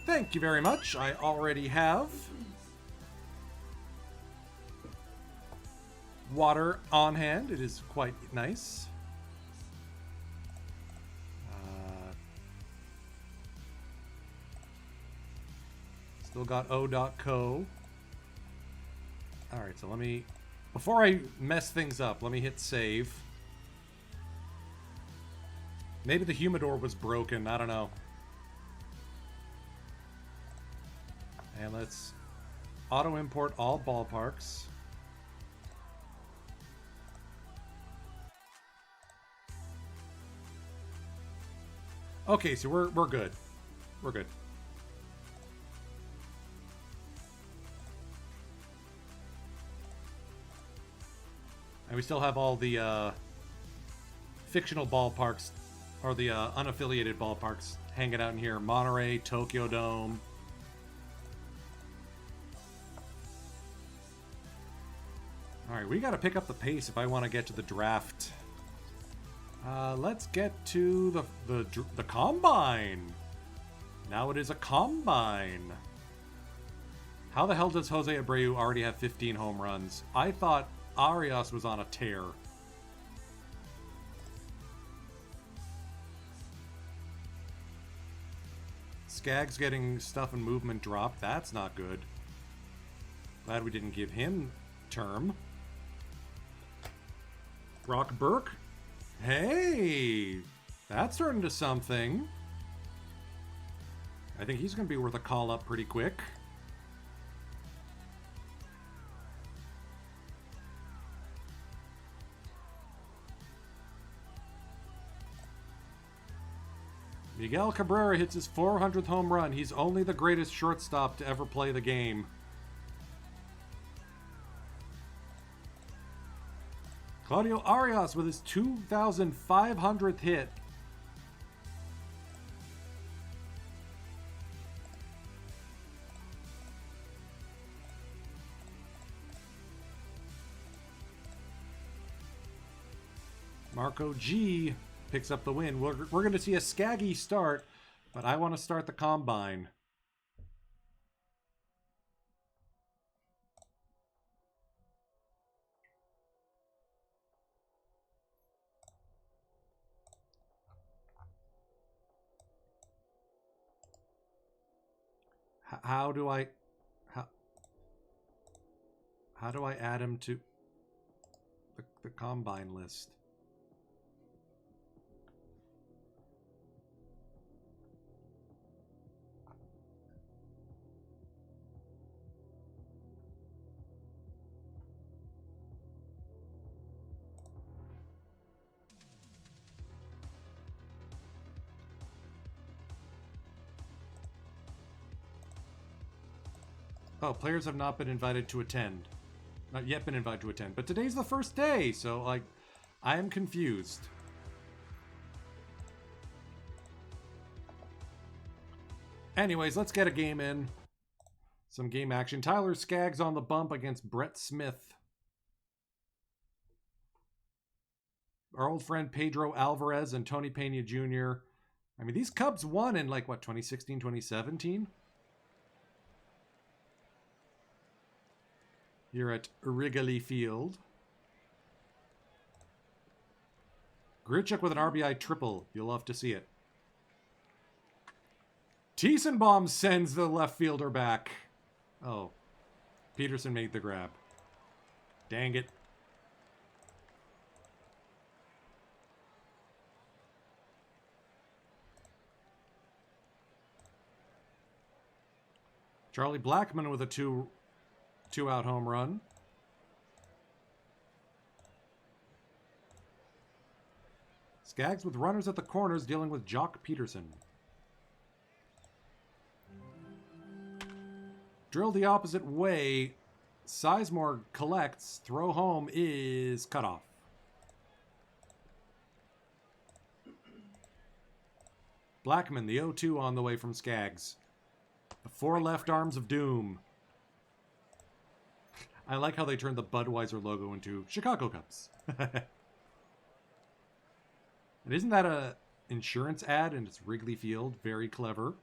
Thank you very much. I already have water on hand. It is quite nice. Still got O.co. All right, so let me, before I mess things up, let me hit save. Maybe the humidor was broken. I don't know. And let's auto import all ballparks. Okay, so we're good. We're good. And we still have all the fictional ballparks, or the unaffiliated ballparks, hanging out in here. Monterey, Tokyo Dome. Alright, we gotta pick up the pace if I want to get to the draft. Let's get to the Combine. Now it is a Combine. How the hell does Jose Abreu already have 15 home runs? I thought Arias was on a tear. Skaggs getting stuff and movement dropped. That's not good. Glad we didn't give him term. Brock Burke. Hey, that's turned into something. I think he's going to be worth a call up pretty quick. Miguel Cabrera hits his 400th home run. He's only the greatest shortstop to ever play the game. Claudio Arias with his 2,500th hit. Marco G picks up the win. We're going to see a Skaggy start, but I want to start the Combine. How do I add him to the Combine list? Oh, players have not been invited to attend. Not yet been invited to attend, but today's the first day, so, like, I am confused. Anyways, let's get a game in. Some game action. Tyler Skaggs on the bump against Brett Smith. Our old friend Pedro Alvarez and Tony Pena Jr. I mean, these Cubs won in, like, what, 2016, 2017? Here at Wrigley Field. Grichuk with an RBI triple. You'll love to see it. Tiesenbaum sends the left fielder back. Oh. Peterson made the grab. Dang it. Charlie Blackmon with a two-out home run. Skaggs with runners at the corners dealing with Jock Peterson. Drill the opposite way. Sizemore collects. Throw home is cut off. Blackman, the 0-2 on the way from Skaggs. The 4 left arms of doom. I like how they turned the Budweiser logo into Chicago Cubs. And isn't that a insurance ad? And it's Wrigley Field. Very clever.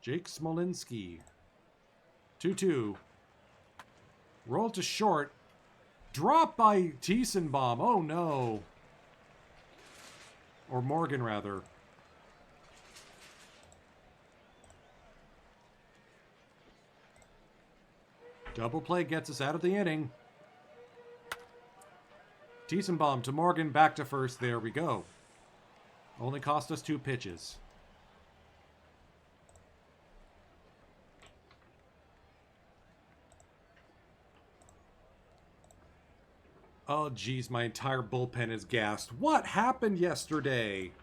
Jake Smolinski. 2-2. Roll to short. Drop by Tiesenbaum. Oh, no. Or Morgan, rather. Double play gets us out of the inning. Tiesenbaum to Morgan, back to first. There we go. Only cost us 2 pitches. Oh, geez, my entire bullpen is gassed. What happened yesterday?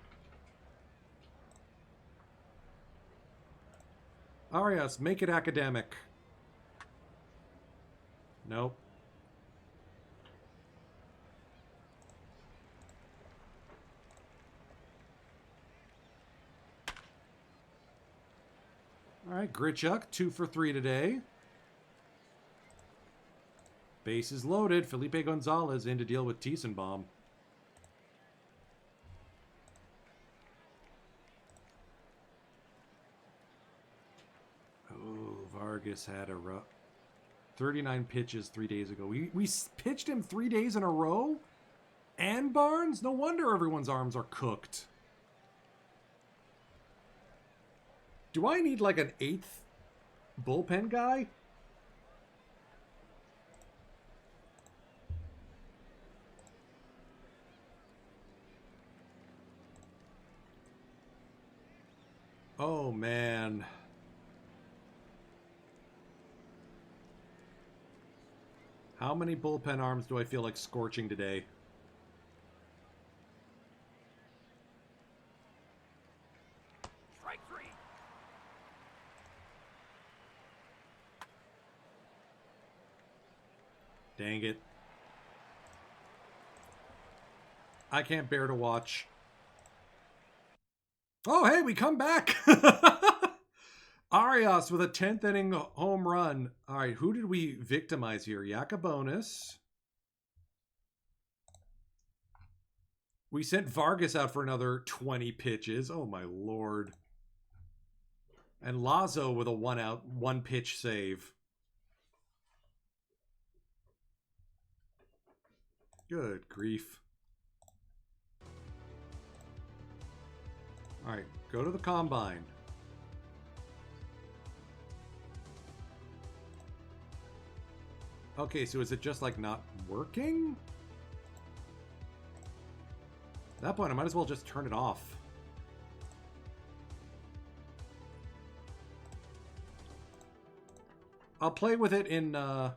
Arias, make it academic. Nope. All right, Grichuk, 2 for 3 today. Bases loaded. Felipe Gonzalez in to deal with Tiesenbaum. Oh, Vargas had a 39 pitches 3 days ago. We pitched him 3 days in a row? And Barnes? No wonder everyone's arms are cooked. Do I need like an 8th bullpen guy? Oh, man. How many bullpen arms do I feel like scorching today? Strike 3. Dang it. I can't bear to watch. Oh, hey, we come back. Arias with a 10th inning home run. All right, who did we victimize here? Yacobonis. We sent Vargas out for another 20 pitches. Oh, my Lord. And Lazo with a 1-out, 1-pitch save. Good grief. All right, go to the combine. Okay, so is it just like not working? At that point, I might as well just turn it off. I'll play with it in a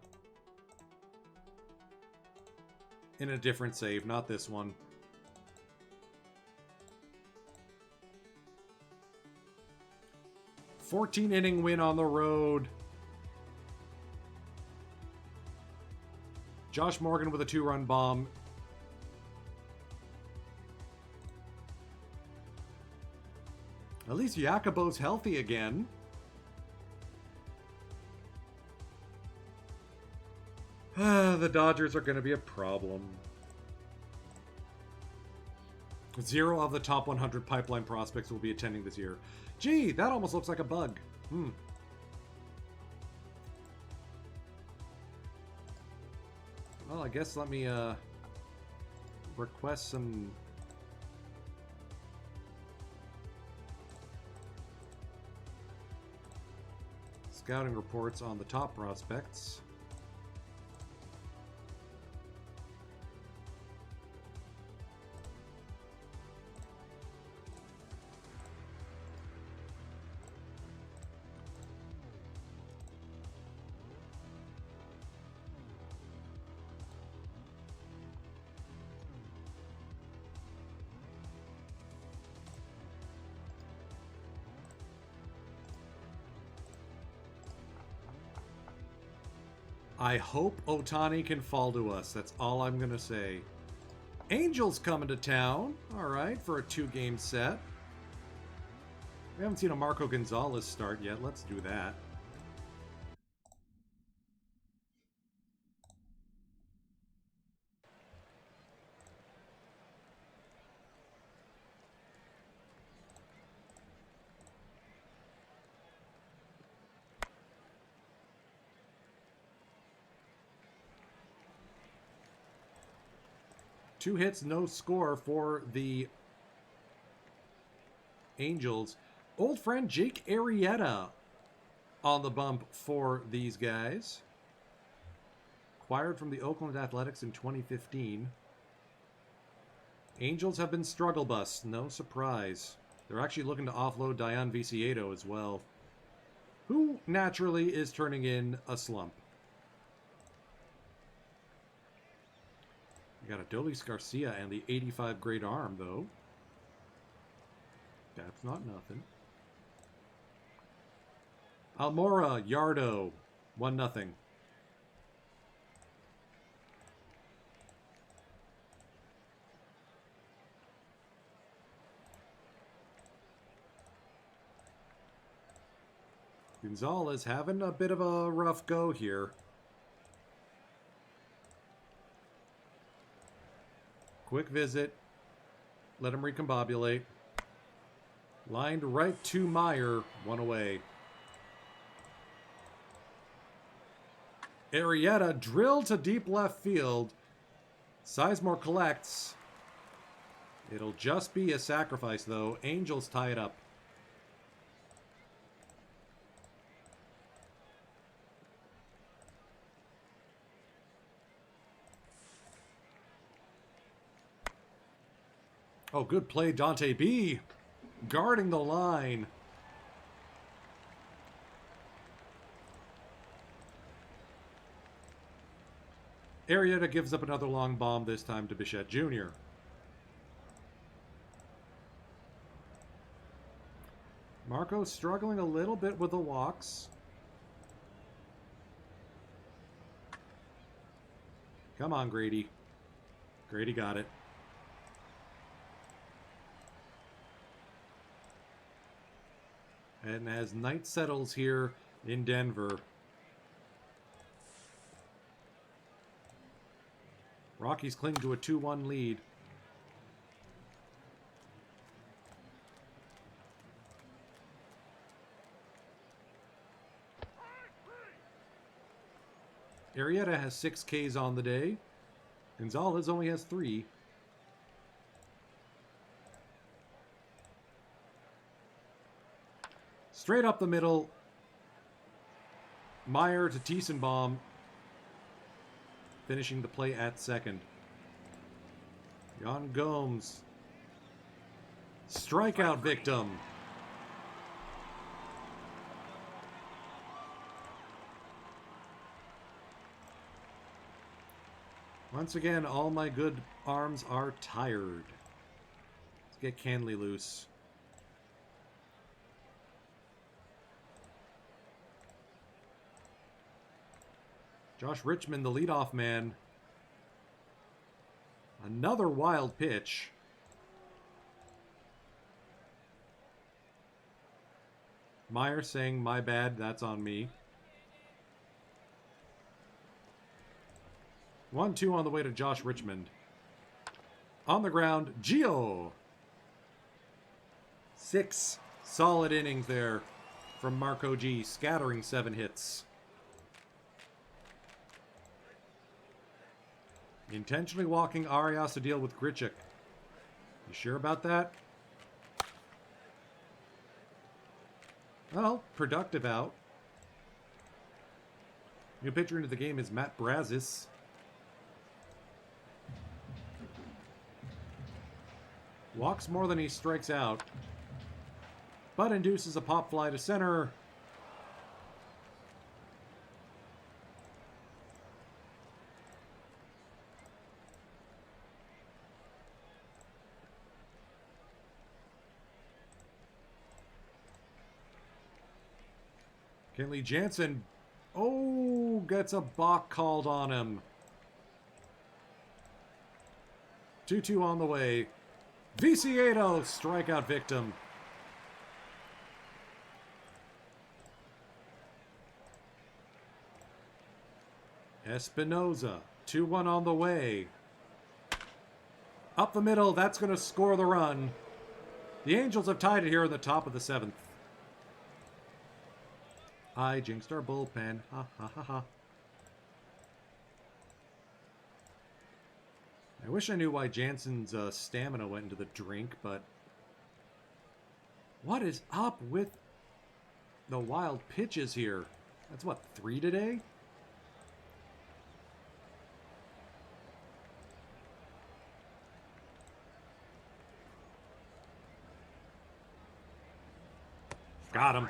different save, not this one. $14-inning win on the road. Josh Morgan with a 2-run bomb. At least Jacobo's healthy again. The Dodgers are going to be a problem. 0 of the top 100 pipeline prospects will be attending this year. Gee, that almost looks like a bug. Well, I guess let me request some scouting reports on the top prospects. I hope Otani can fall to us. That's all I'm going to say. Angels coming to town. All right, for a 2-game set. We haven't seen a Marco Gonzalez start yet. Let's do that. Two hits, no score for the Angels. Old friend Jake Arrieta on the bump for these guys. Acquired from the Oakland Athletics in 2015. Angels have been struggle bus, no surprise. They're actually looking to offload Dion Viciedo as well, who naturally is turning in a slump. We got Adolis Garcia and the 85 grade arm, though. That's not nothing. Almora, Yardo, 1-0. Gonzalez having a bit of a rough go here. Quick visit. Let him recombobulate. Lined right to Meyer. 1 away. Arrieta drilled to deep left field. Sizemore collects. It'll just be a sacrifice, though. Angels tie it up. Oh, good play, Dante B. Guarding the line. Arrieta gives up another long bomb, this time to Bichette Jr. Marco struggling a little bit with the walks. Come on, Grady. Grady got it. And as night settles here in Denver, Rockies cling to a 2-1 lead. Arrieta has 6 Ks on the day. Gonzalez only has 3. Straight up the middle. Meyer to Tiesenbaum. Finishing the play at second. Jan Gomes. Strikeout victim. Once again, all my good arms are tired. Let's get Canley loose. Josh Richmond, the leadoff man. Another wild pitch. Meyer saying, "My bad, that's on me." 1-2 on the way to Josh Richmond. On the ground, Gio. 6 solid innings there from Marco G, scattering 7 hits. Intentionally walking Arias to deal with Grichuk. You sure about that? Well, productive out. New pitcher into the game is Matt Brazis. Walks more than he strikes out, but induces a pop fly to center. Kenley Jansen, oh, gets a balk called on him. 2-2 on the way. Viciedo, strikeout victim. Espinoza, 2-1 on the way. Up the middle, that's going to score the run. The Angels have tied it here in the top of the 7th. I jinxed our bullpen. Ha ha ha ha. I wish I knew why Jansen's stamina went into the drink, but... What is up with the wild pitches here? That's what, 3 today? Got him.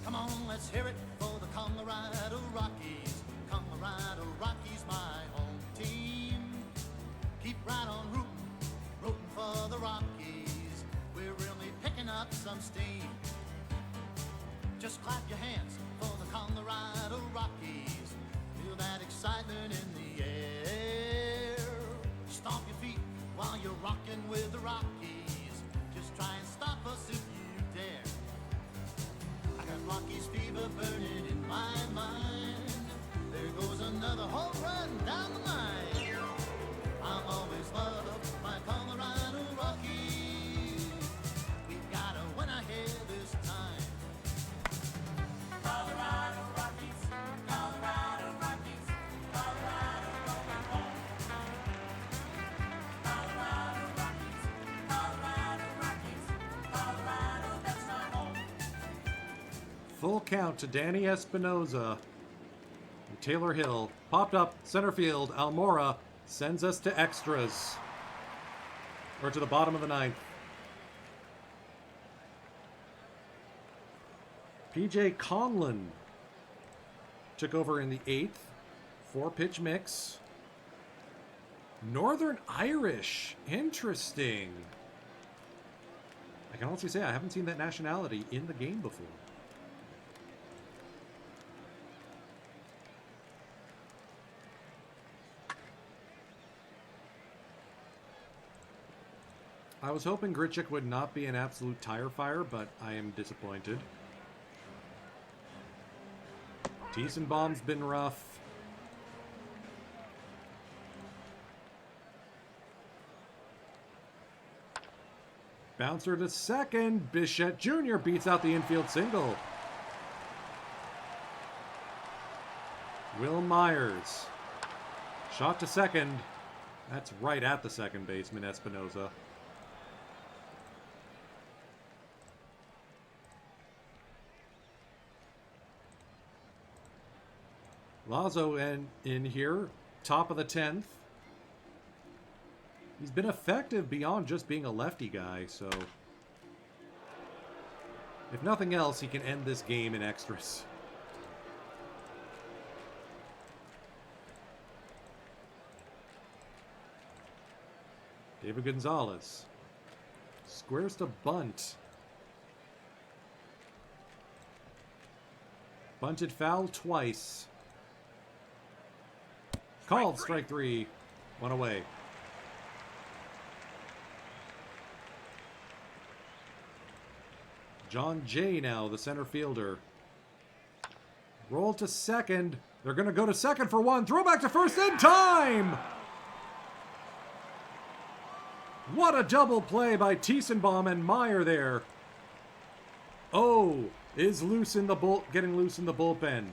Come on, let's hear it for the Colorado Rockies. Colorado Rockies, my home team. Keep right on rooting for the Rockies. We're really picking up some steam. Just clap your hands for the Colorado Rockies. Feel that excitement in the air. Stomp your feet while you're rocking with the Rockies. Just try and stop us if you dare. I got Rockies fever burning in my mind. There goes another home run down the line. I've always loved my Colorado Rockies. We've got a win ahead this time. Colorado Rockies, Colorado Rockies, Colorado going home. Colorado Rockies, Colorado Rockies, Colorado, that's my home. Full count to Danny Espinoza. And Taylor Hill popped up center field. Almora sends us to extras. Or to the bottom of the 9th. PJ Conlon took over in the 8th. 4-pitch mix. Northern Irish. Interesting. I can honestly say I haven't seen that nationality in the game before. I was hoping Grichuk would not be an absolute tire fire, but I am disappointed. Tiesenbaum's been rough. Bouncer to second. Bichette Jr. beats out the infield single. Will Myers. Shot to second. That's right at the second baseman, Espinoza. Lazo in here, top of the 10th. He's been effective beyond just being a lefty guy, so... If nothing else, he can end this game in extras. David Gonzalez. Squares to bunt. Bunted foul twice. Called strike 3. 1 away. John Jay now, the center fielder. Roll to second. They're going to go to second for 1. Throw back to first in time! What a double play by Tiesenbaum and Meyer there. Oh, is loose in the getting loose in the bullpen.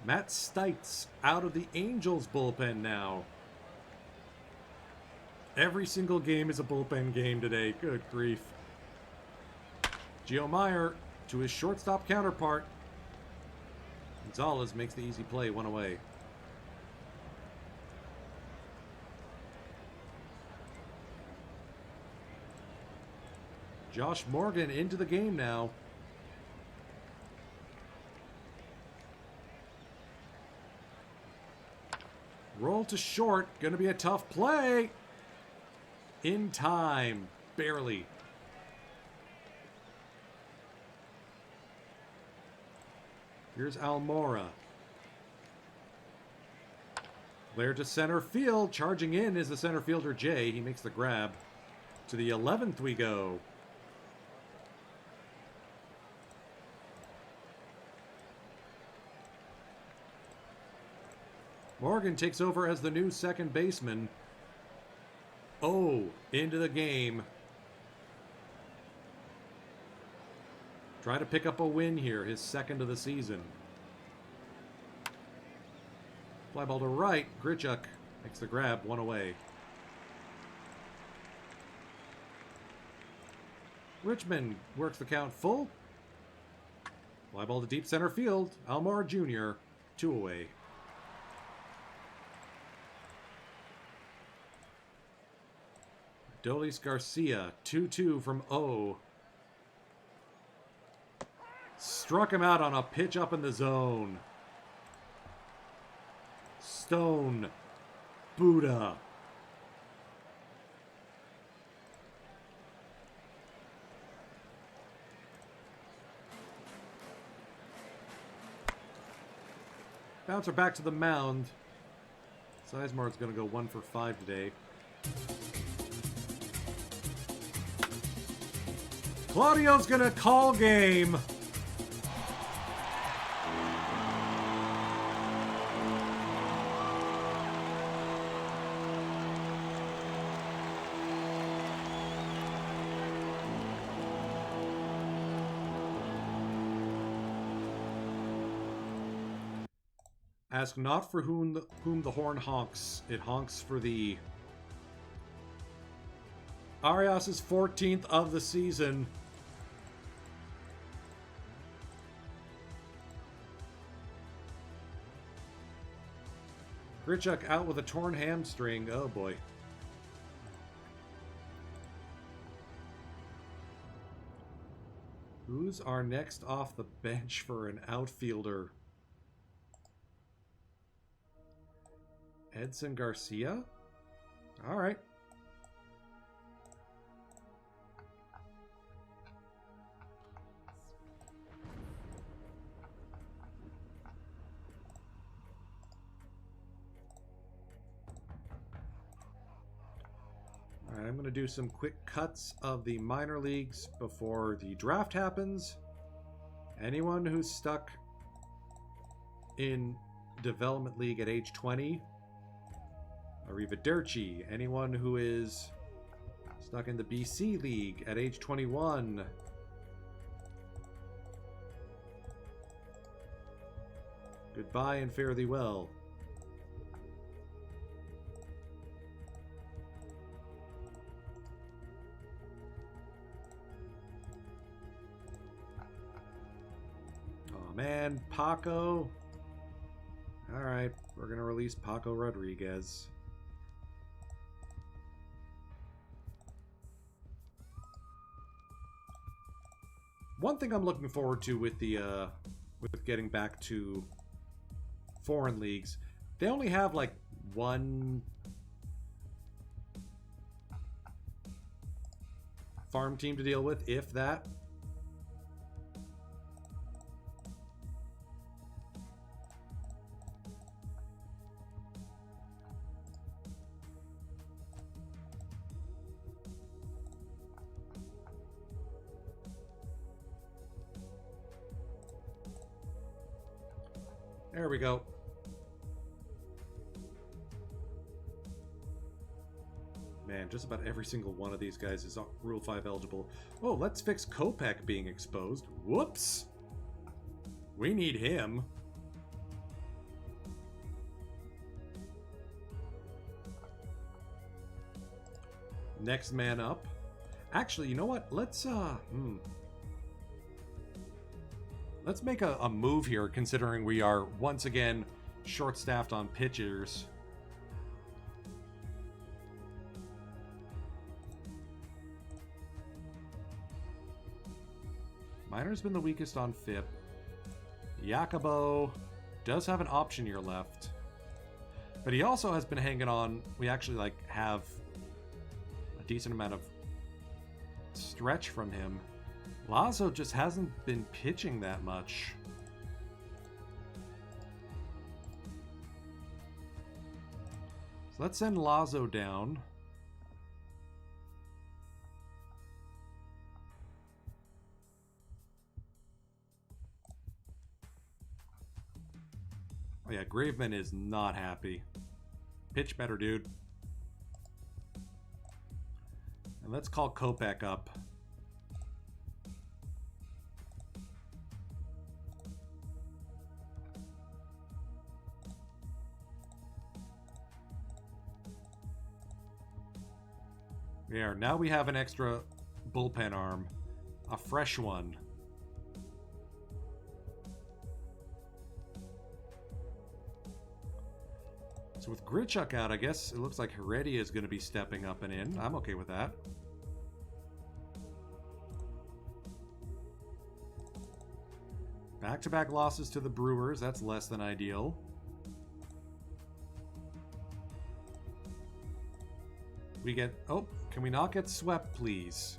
Matt Stites out of the Angels bullpen now. Every single game is a bullpen game today. Good grief. Gio Meyer to his shortstop counterpart. Gonzalez makes the easy play, 1 away. Josh Morgan into the game now. Roll to short. Going to be a tough play. In time. Barely. Here's Almora. Blair to center field. Charging in is the center fielder, Jay. He makes the grab. To the 11th we go. Morgan takes over as the new second baseman. Oh, into the game. Try to pick up a win here, his second of the season. Fly ball to right. Grichuk makes the grab, one away. Richmond works the count full. Fly ball to deep center field. Almora Jr., 2 away. Dolis Garcia, 2-2 from O. Struck him out on a pitch up in the zone. Stone. Buddha. Bouncer back to the mound. Sizemore's going to go 1 for 5 today. Claudio's going to call game. Ask not for whom the horn honks. It honks for thee. Arias' 14th of the season. Grichuk out with a torn hamstring. Oh boy. Who's our next off the bench for an outfielder? Edson Garcia? All right. All right, I'm going to do some quick cuts of the minor leagues before the draft happens. Anyone who's stuck in development league at age 20, Arrivederci. Anyone who is stuck in the BC League at age 21. Goodbye and fare thee well. Oh man, Paco. Alright, we're going to release Paco Rodriguez. One thing I'm looking forward to with the with getting back to foreign leagues, they only have like one farm team to deal with, if that. There we go. Man, just about every single one of these guys is Rule 5 eligible. Oh, let's fix Kopech being exposed. Whoops! We need him. Next man up. Actually, you know what? Let's make a move here, considering we are once again short-staffed on pitchers. Minor's been the weakest on FIP. Jacobo does have an option year left, but he also has been hanging on. We actually have a decent amount of stretch from him. Lazo just hasn't been pitching that much. So let's send Lazo down. Oh yeah, Graveman is not happy. Pitch better, dude. And let's call Kopech up. There, now we have an extra bullpen arm. A fresh one. So with Grichuk out, I guess it looks like Heredia is going to be stepping up and in. I'm okay with that. Back-to-back losses to the Brewers. That's less than ideal. We get... Oh, can we not get swept, please?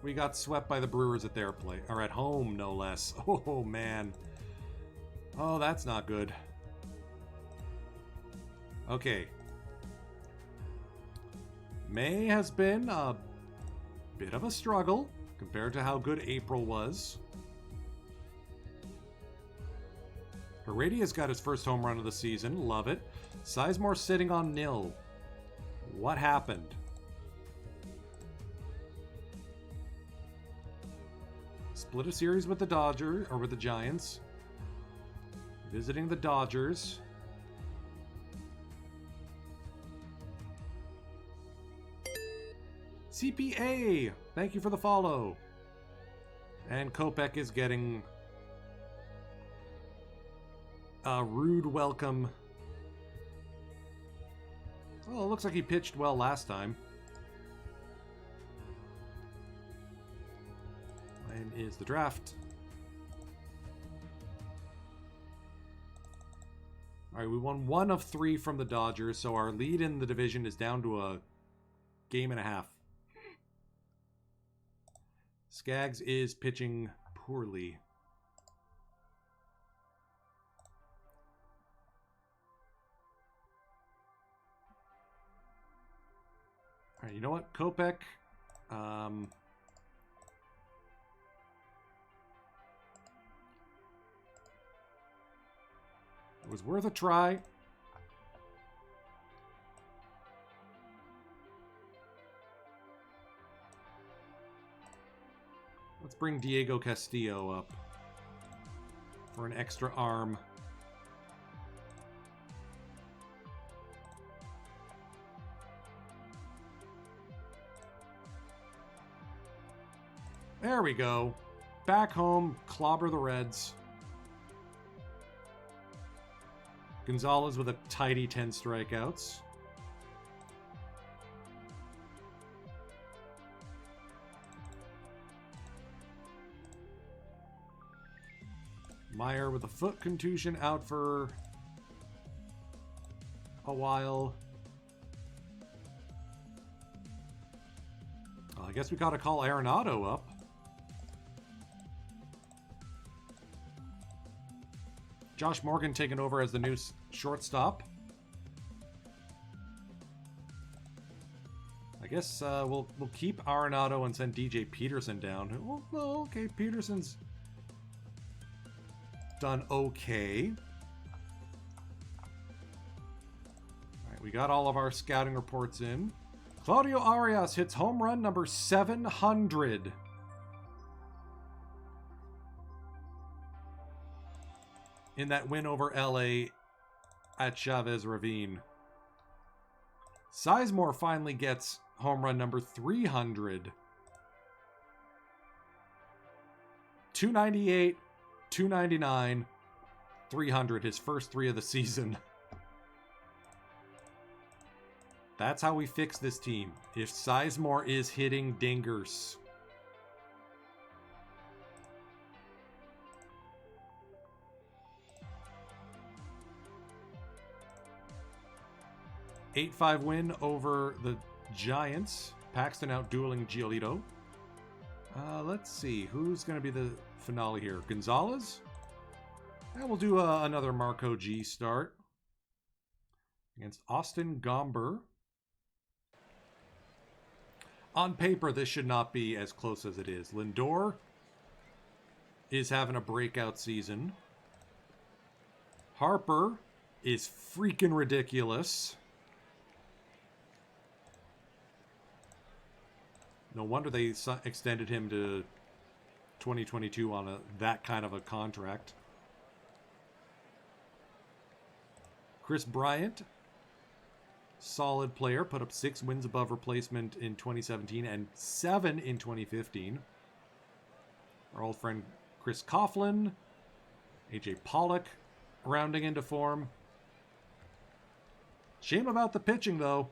We got swept by the Brewers at their place. Or at home, no less. Oh, man. Oh, that's not good. Okay. May has been a bit of a struggle compared to how good April was. Heredia's got his first home run of the season. Love it. Sizemore sitting on nil. What happened? Split a series with the Dodgers, or with the Giants. Visiting the Dodgers. CPA! Thank you for the follow. And Kopech is getting a rude welcome. Well, it looks like he pitched well last time. When is the draft? Alright, we won 1 of 3 from the Dodgers, so our lead in the division is down to a game and a half. Skaggs is pitching poorly. Alright, you know what? Kopech. It was worth a try. Let's bring Diego Castillo up for an extra arm. There we go. Back home, clobber the Reds. Gonzalez with a tidy 10 strikeouts. Meyer with a foot contusion out for a while. Well, I guess we gotta call Arenado up. Josh Morgan taking over as the new shortstop. I guess we'll keep Arenado and send DJ Peterson down. Well, okay, Peterson's done okay. Alright, we got all of our scouting reports in. Claudio Arias hits home run number 700. In that win over LA at Chavez Ravine. Sizemore finally gets home run number 300. 298, 299, 300, his first 3 of the season. That's how we fix this team. If Sizemore is hitting dingers. 8-5 win over the Giants. Paxton out-dueling Giolito. Let's see. Who's going to be the finale here? Gonzalez? And we'll do another Marco G start against Austin Gomber. On paper, this should not be as close as it is. Lindor is having a breakout season. Harper is freaking ridiculous. No wonder they extended him to 2022 on that kind of a contract. Chris Bryant, solid player, put up 6 wins above replacement in 2017 and 7 in 2015. Our old friend Chris Coughlin, AJ Pollock rounding into form. Shame about the pitching, though.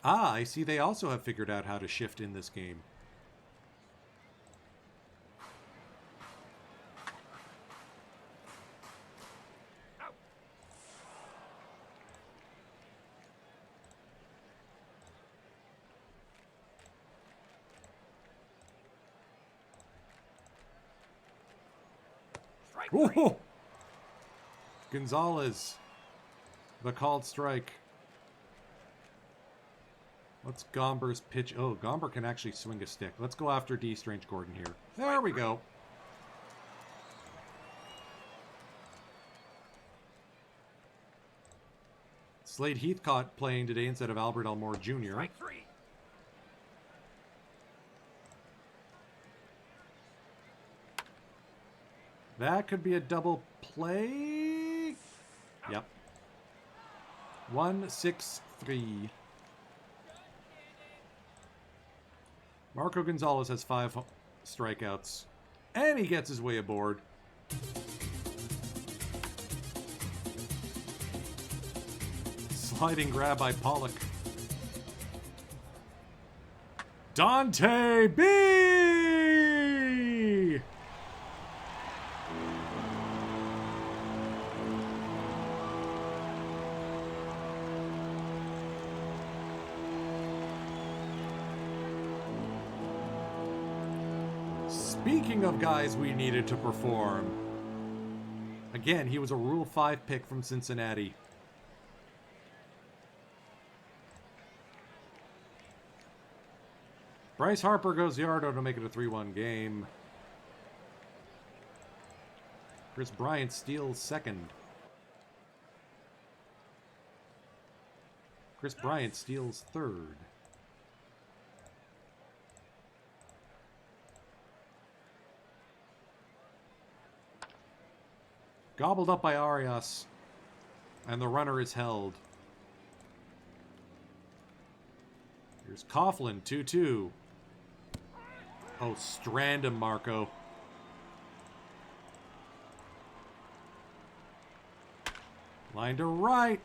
I see they also have figured out how to shift in this game. Strike Whoa! three. Gonzalez, the called strike. What's Gomber's pitch? Oh, Gomber can actually swing a stick. Let's go after D. Strange Gordon here. There we go. Slade Heathcott playing today instead of Albert Elmore Jr. Strike three. That could be a double play. Yep. 1-6-3. Marco Gonzalez has 5 strikeouts. And he gets his way aboard. Sliding grab by Pollock. Dante B! Speaking of guys we needed to perform. Again, he was a Rule 5 pick from Cincinnati. Bryce Harper goes Yardo to make it a 3-1 game. Chris Bryant steals second. Chris Bryant steals third. Gobbled up by Arias. And the runner is held. Here's Coughlin, 2-2. Oh, strand him, Marco. Line to right.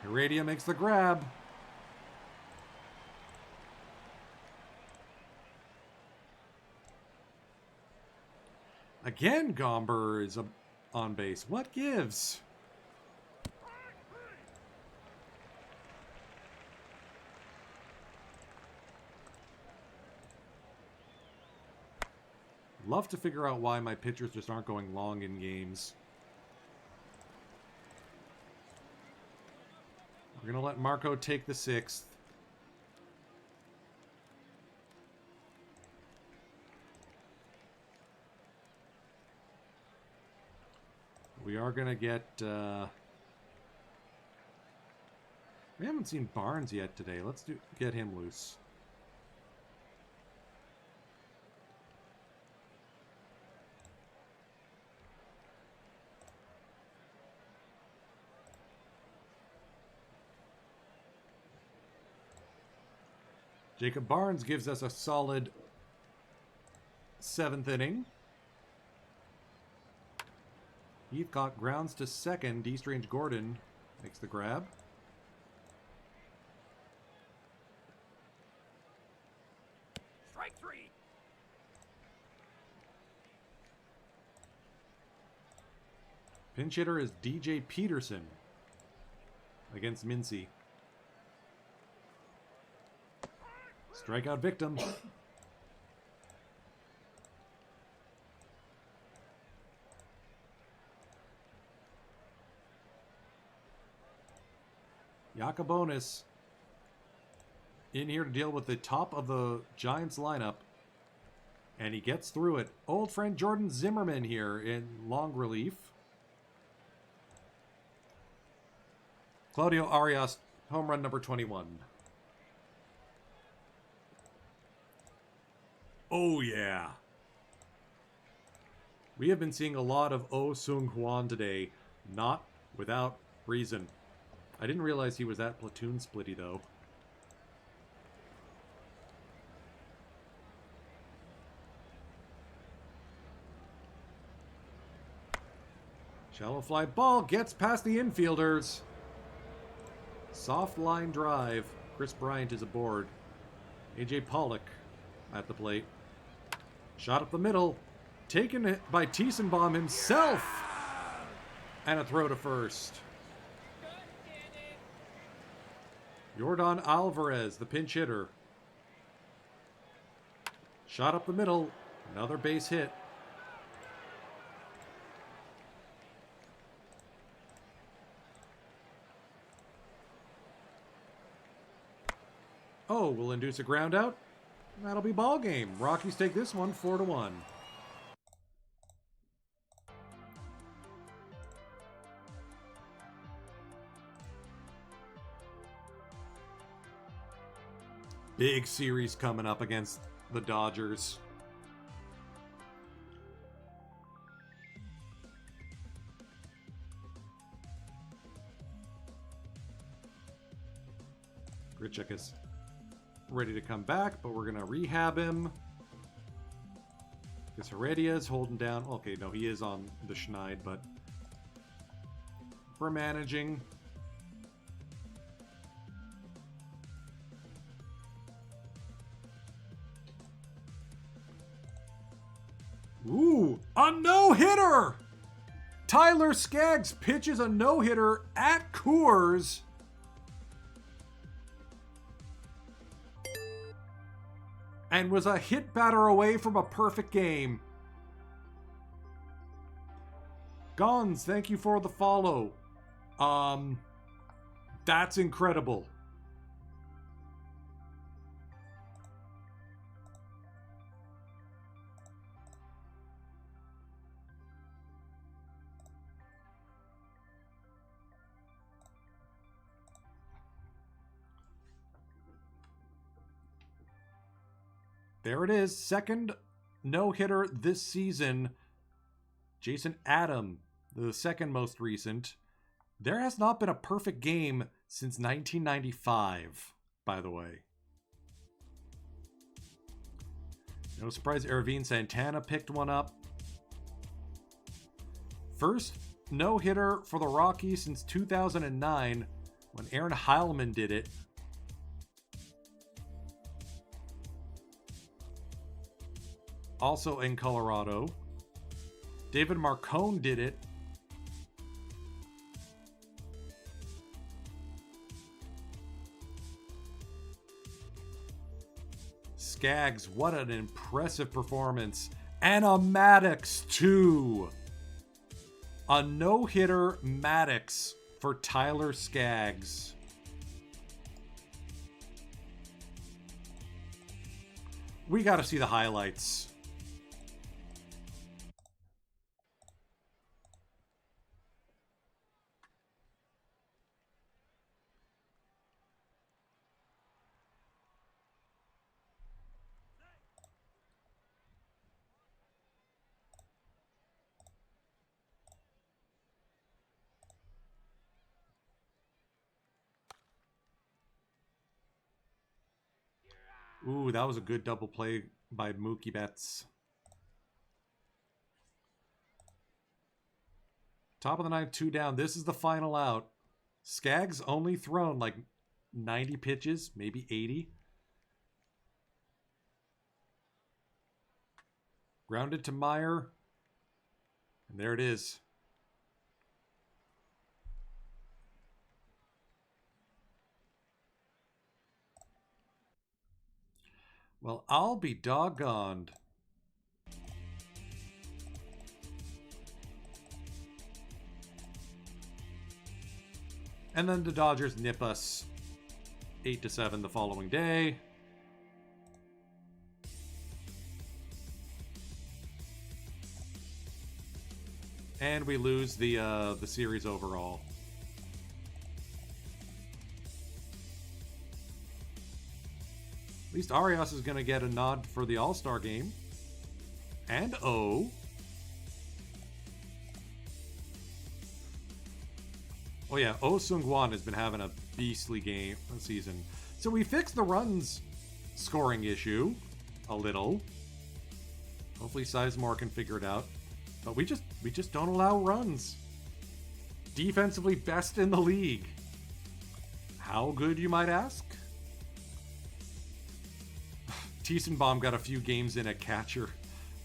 Heredia makes the grab. Again, Gomber is on base. What gives? Love to figure out why my pitchers just aren't going long in games. We're going to let Marco take the 6th. We are going to get... we haven't seen Barnes yet today. Let's get him loose. Jacob Barnes gives us a solid 7th inning. Heathcott grounds to second. D. Strange Gordon makes the grab. Strike three. Pinch hitter is DJ Peterson. against Mincy. Strikeout victim. Yacobonis in here to deal with the top of the Giants lineup. And he gets through it. Old friend Jordan Zimmerman here in long relief. Claudio Arias, home run number 21. Oh, yeah. We have been seeing a lot of Oh Seung Hwan today, not without reason. I didn't realize he was that platoon splitty, though. Shallow fly ball gets past the infielders. Soft line drive. Chris Bryant is aboard. AJ Pollock at the plate. Shot up the middle. Taken by Tiesenbaum himself. And a throw to first. Yordan Alvarez, the pinch hitter. Shot up the middle. Another base hit. Oh, will induce a ground out. That'll be ball game. Rockies take this one 4-1. Big series coming up against the Dodgers. Grichuk is ready to come back, but we're going to rehab him. Because Heredia is holding down. Okay, no, he is on the Schneid, but we're managing. Ooh, a no-hitter! Tyler Skaggs pitches a no-hitter at Coors. And was a hit batter away from a perfect game. Gons, thank you for the follow. That's incredible. There it is. Second no-hitter this season. Jason Adam, the second most recent. There has not been a perfect game since 1995, by the way. No surprise, Ervin Santana picked one up. First no-hitter for the Rockies since 2009 when Aaron Heilman did it. Also in Colorado. David Marcone did it. Skaggs, what an impressive performance. And a Maddox, too. A no-hitter Maddox for Tyler Skaggs. We got to see the highlights. Ooh, that was a good double play by Mookie Betts. Top of the ninth, 2 down. This is the final out. Skaggs only thrown like 90 pitches, maybe 80. Grounded to Meyer. And there it is. Well, I'll be doggoned. And then the Dodgers nip us 8-7 the following day. And we lose the series overall. At least Arias is going to get a nod for the All-Star game. And Oh yeah, Oh Seung-Hwan has been having a beastly game season. So we fixed the runs scoring issue a little. Hopefully Sizemore can figure it out. But we just don't allow runs. Defensively best in the league. How good, you might ask? Tiesenbaum got a few games in at catcher.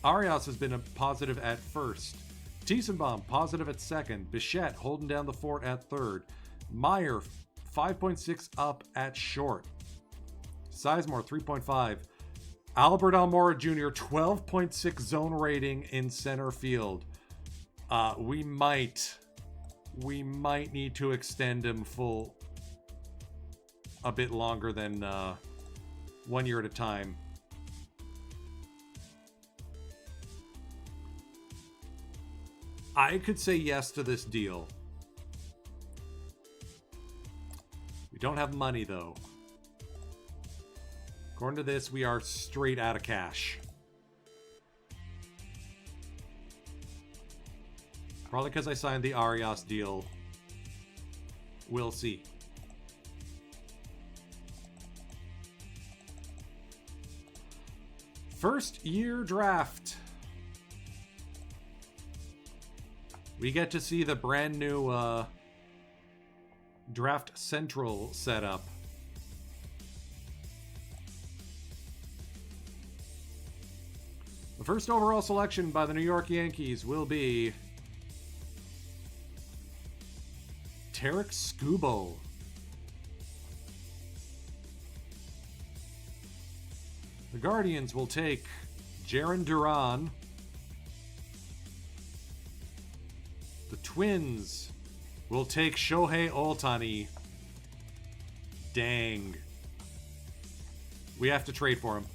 Arias has been a positive at first. Tiesenbaum positive at second. Bichette holding down the fort at third. Meyer 5.6 up at short. Sizemore 3.5. Albert Almora Jr. 12.6 zone rating in center field. We might need to extend him full a bit longer than 1 year at a time. I could say yes to this deal. We don't have money, though. According to this, we are straight out of cash. Probably because I signed the Arias deal. We'll see. First year draft. We get to see the brand new Draft Central setup. The first overall selection by the New York Yankees will be Tarek Skubal. The Guardians will take Jarren Duran. The Twins will take Shohei Ohtani. Dang. We have to trade for him.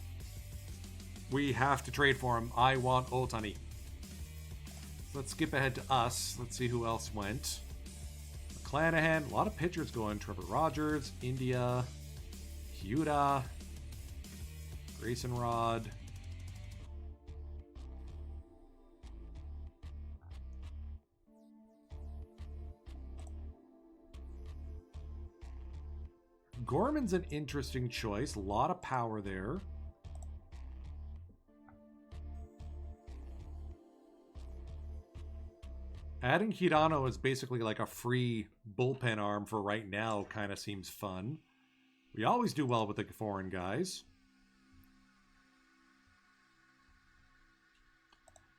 We have to trade for him. I want Ohtani. Let's skip ahead to us. Let's see who else went. McClanahan. A lot of pitchers going. Trevor Rogers. India. Hyuta. Grayson Rod. Gorman's an interesting choice. A lot of power there. Adding Hirano is basically like a free bullpen arm for right now kind of seems fun. We always do well with the foreign guys.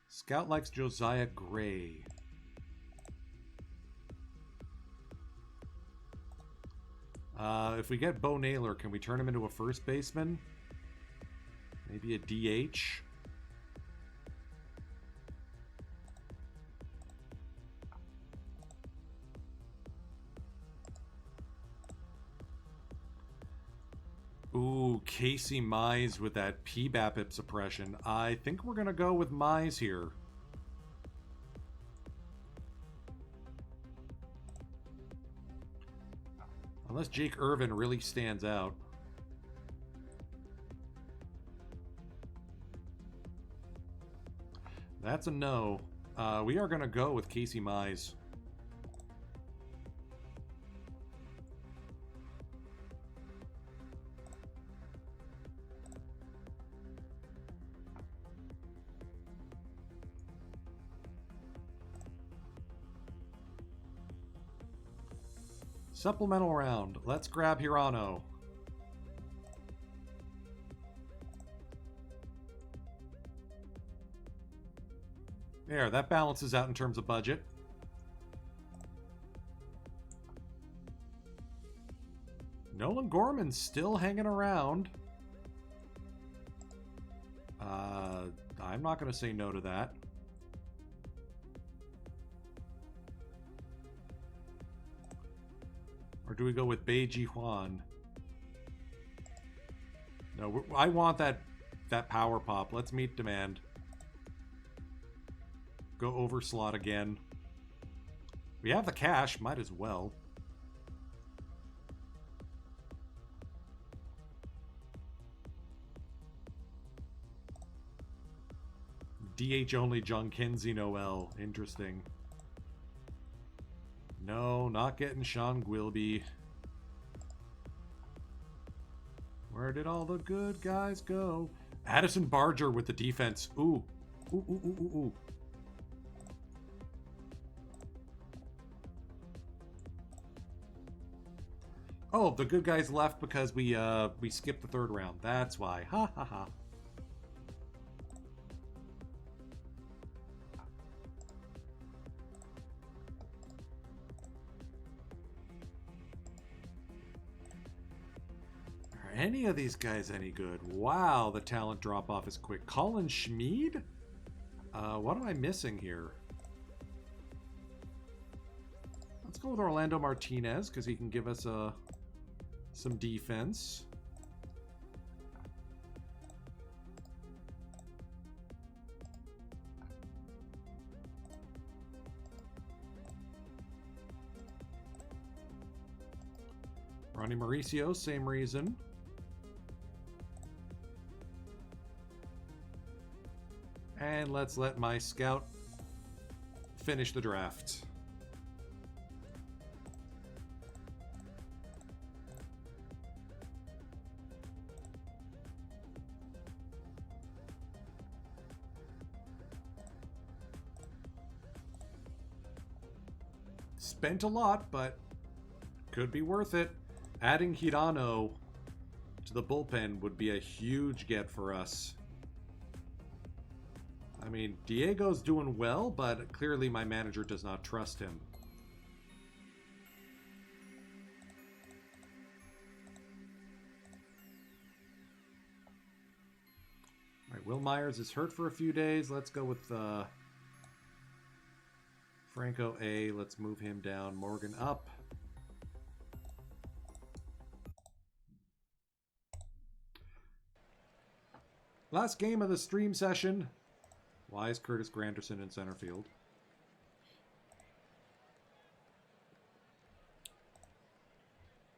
Scout likes Josiah Gray. If we get Bo Naylor, can we turn him into a first baseman? Maybe a DH? Ooh, Casey Mize with that PBAPIP suppression. I think we're going to go with Mize here. Unless Jake Irvin really stands out. That's a no. We are going to go with Casey Mize. Supplemental round. Let's grab Hirano. There, that balances out in terms of budget. Nolan Gorman's still hanging around. I'm not going to say no to that. Or do we go with Beiji Juan? No, I want that power pop. Let's meet demand. Go over slot again. We have the cash. Might as well. DH only John Kinsey Noel. Interesting. No, not getting Sean Gwilby. Where did all the good guys go? Addison Barger with the defense. Ooh. Ooh, ooh, ooh, ooh, ooh. Oh, the good guys left because we skipped the third round. That's why. Ha ha ha. Are any of these guys any good? Wow, the talent drop off is quick. Colin Schmid? What am I missing here? Let's go with Orlando Martinez because he can give us some defense. Ronnie Mauricio, same reason. And let's let my scout finish the draft. Spent a lot, but could be worth it. Adding Hirano to the bullpen would be a huge get for us. I mean, Diego's doing well, but clearly my manager does not trust him. All right, Will Myers is hurt for a few days. Let's go with Franco A. Let's move him down. Morgan up. Last game of the stream session. Why is Curtis Granderson in center field?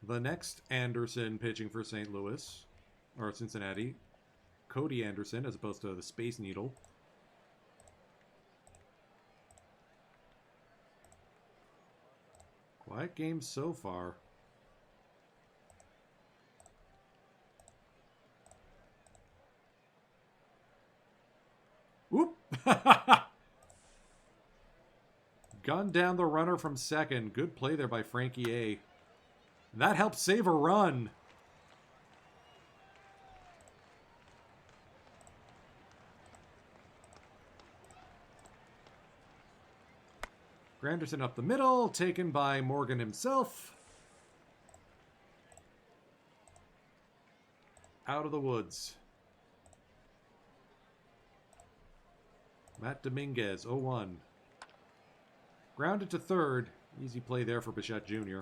The next Anderson pitching for St. Louis, or Cincinnati. Cody Anderson as opposed to the Space Needle. Quiet game so far. Oop! Gunned down the runner from second. Good play there by Frankie A. That helped save a run. Granderson up the middle, taken by Morgan himself. Out of the woods. Matt Dominguez, 0-1. Grounded to third. Easy play there for Bichette Jr.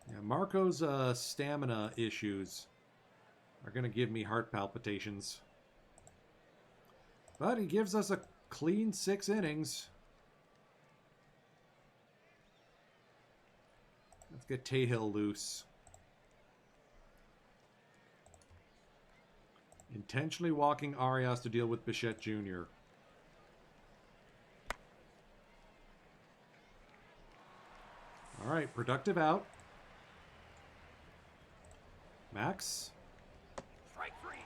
Yeah, Marco's stamina issues are going to give me heart palpitations. But he gives us a clean 6 innings. Let's get Cahill loose. Intentionally walking Arias to deal with Bichette Jr. All right, productive out. Max. Strike 3.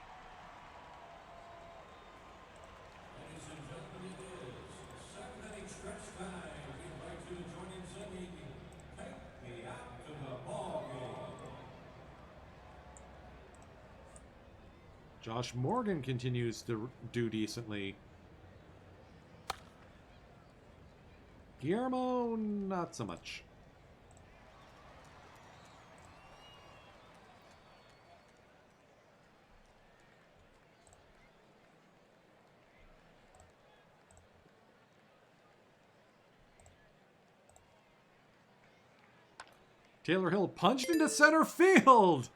Ladies and gentlemen, it is 7th inning stretch time. We invite you to join in singing "Take Me Out to the Ball Game." Josh Morgan continues to do decently. Guillermo, not so much. Taylor Hill punched into center field.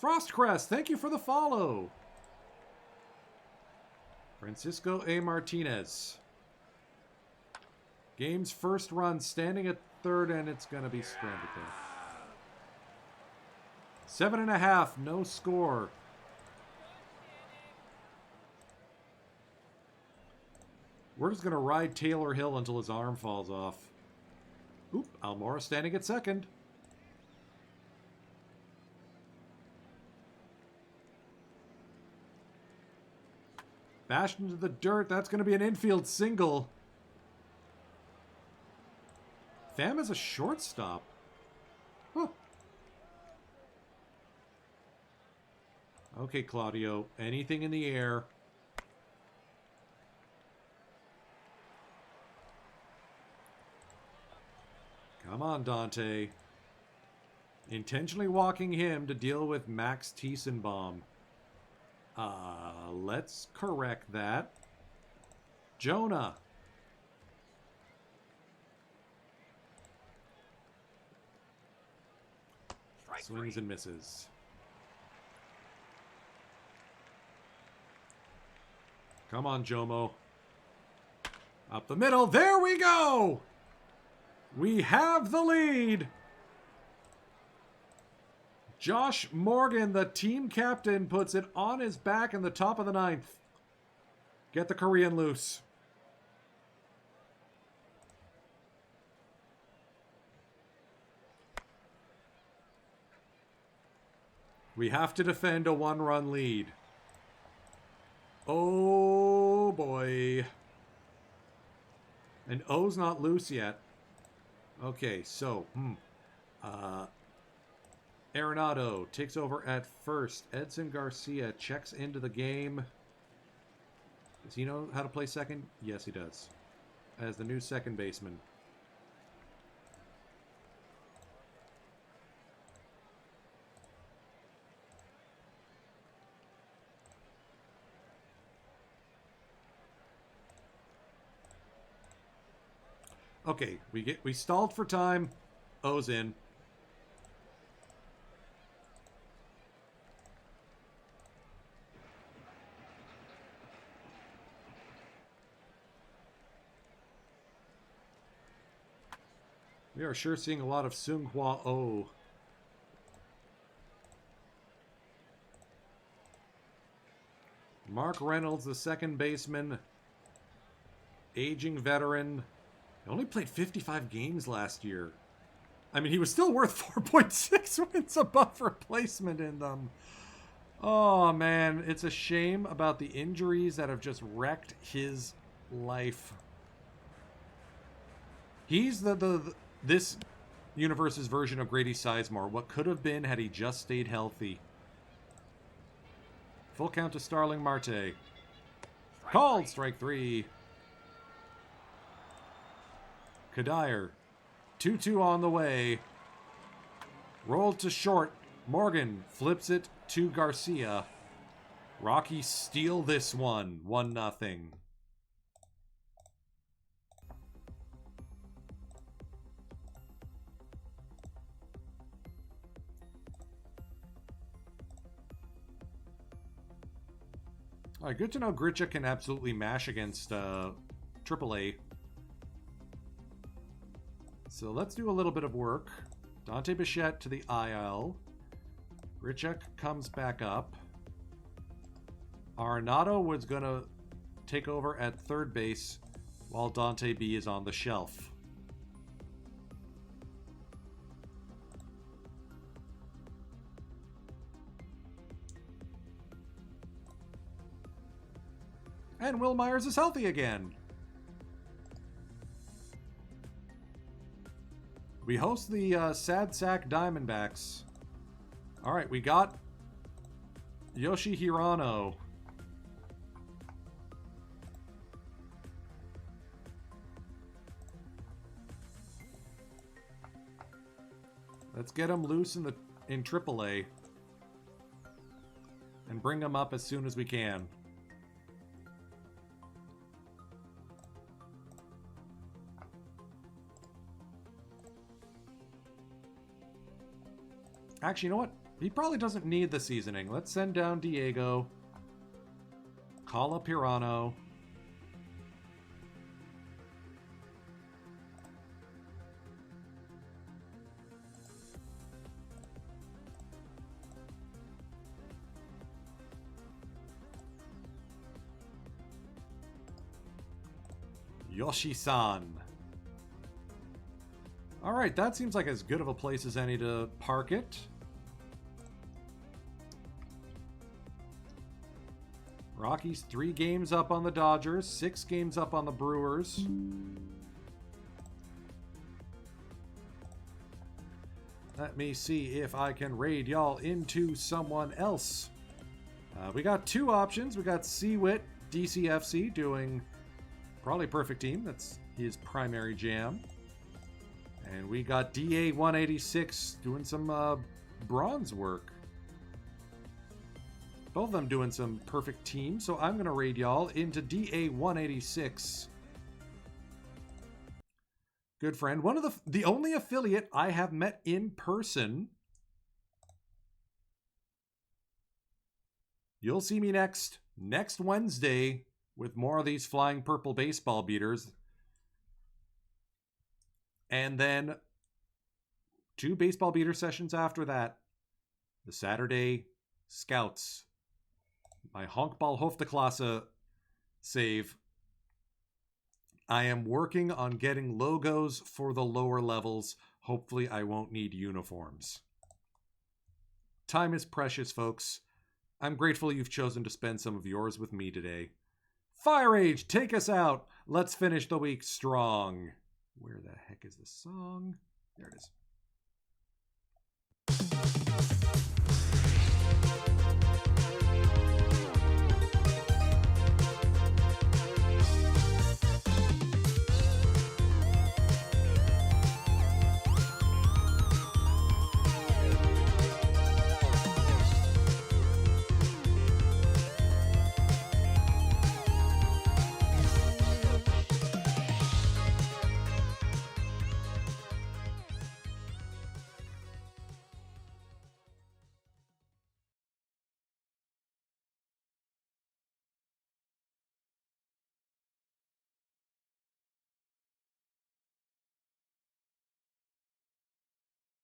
Frostcrest, thank you for the follow. Francisco A. Martinez. Game's first run, standing at third, and it's going to be stranded there. 7.5, no score. We're just going to ride Taylor Hill until his arm falls off. Oop, Almora standing at second. Bashed into the dirt. That's going to be an infield single. Pham is a shortstop. Huh. Okay, Claudio. Anything in the air. Come on, Dante. Intentionally walking him to deal with Max Tiesenbaum. Let's correct that. Jonah. Swings and misses. Come on, Jomo. Up the middle. There we go! We have the lead. Josh Morgan, the team captain, puts it on his back in the top of the ninth. Get the Korean loose. We have to defend a one-run lead. Oh, boy. And O's not loose yet. Okay, so, Arenado takes over at first. Edson Garcia checks into the game. Does he know how to play second? Yes, he does. As the new second baseman. Okay, we stalled for time. O's in. We are sure seeing a lot of Seung-Hwa Oh. Mark Reynolds, the second baseman. Aging veteran. He only played 55 games last year. I mean, he was still worth 4.6 wins above replacement in them. Oh, man. It's a shame about the injuries that have just wrecked his life. He's this universe's version of Grady Sizemore. What could have been had he just stayed healthy. Full count to Starling Marte. Called strike 3. Kadir. 2-2 on the way. Rolled to short. Morgan flips it to Garcia. Rockies steal this one. 1-0. All right, good to know Gritcha can absolutely mash against AAA. So let's do a little bit of work. Dante Bichette to the IL. Grichuk comes back up. Arenado was going to take over at third base while Dante B is on the shelf. And Will Myers is healthy again. We host the Sad Sack Diamondbacks. All right, we got Yoshi Hirano. Let's get him loose in AAA and bring him up as soon as we can. Actually, you know what? He probably doesn't need the seasoning. Let's send down Diego. Call up Hirano. Yoshi-san. Alright, that seems like as good of a place as any to park it. Rockies 3 games up on the Dodgers, 6 games up on the Brewers. Let me see if I can raid y'all into someone else. We got 2 options. We got Seawit, DCFC, doing probably perfect team. That's his primary jam. And we got DA186 doing some bronze work. Both of them doing some perfect teams. So I'm going to raid y'all into DA186. Good friend. One of the only affiliate I have met in person. You'll see me next Wednesday with more of these flying purple baseball beaters. And then 2 baseball beater sessions after that. The Saturday Scouts. My Honkball Hofteklasse save. I am working on getting logos for the lower levels. Hopefully I won't need uniforms. Time is precious, folks. I'm grateful you've chosen to spend some of yours with me today. Firage, take us out. Let's finish the week strong. Where the heck is the song? There it is.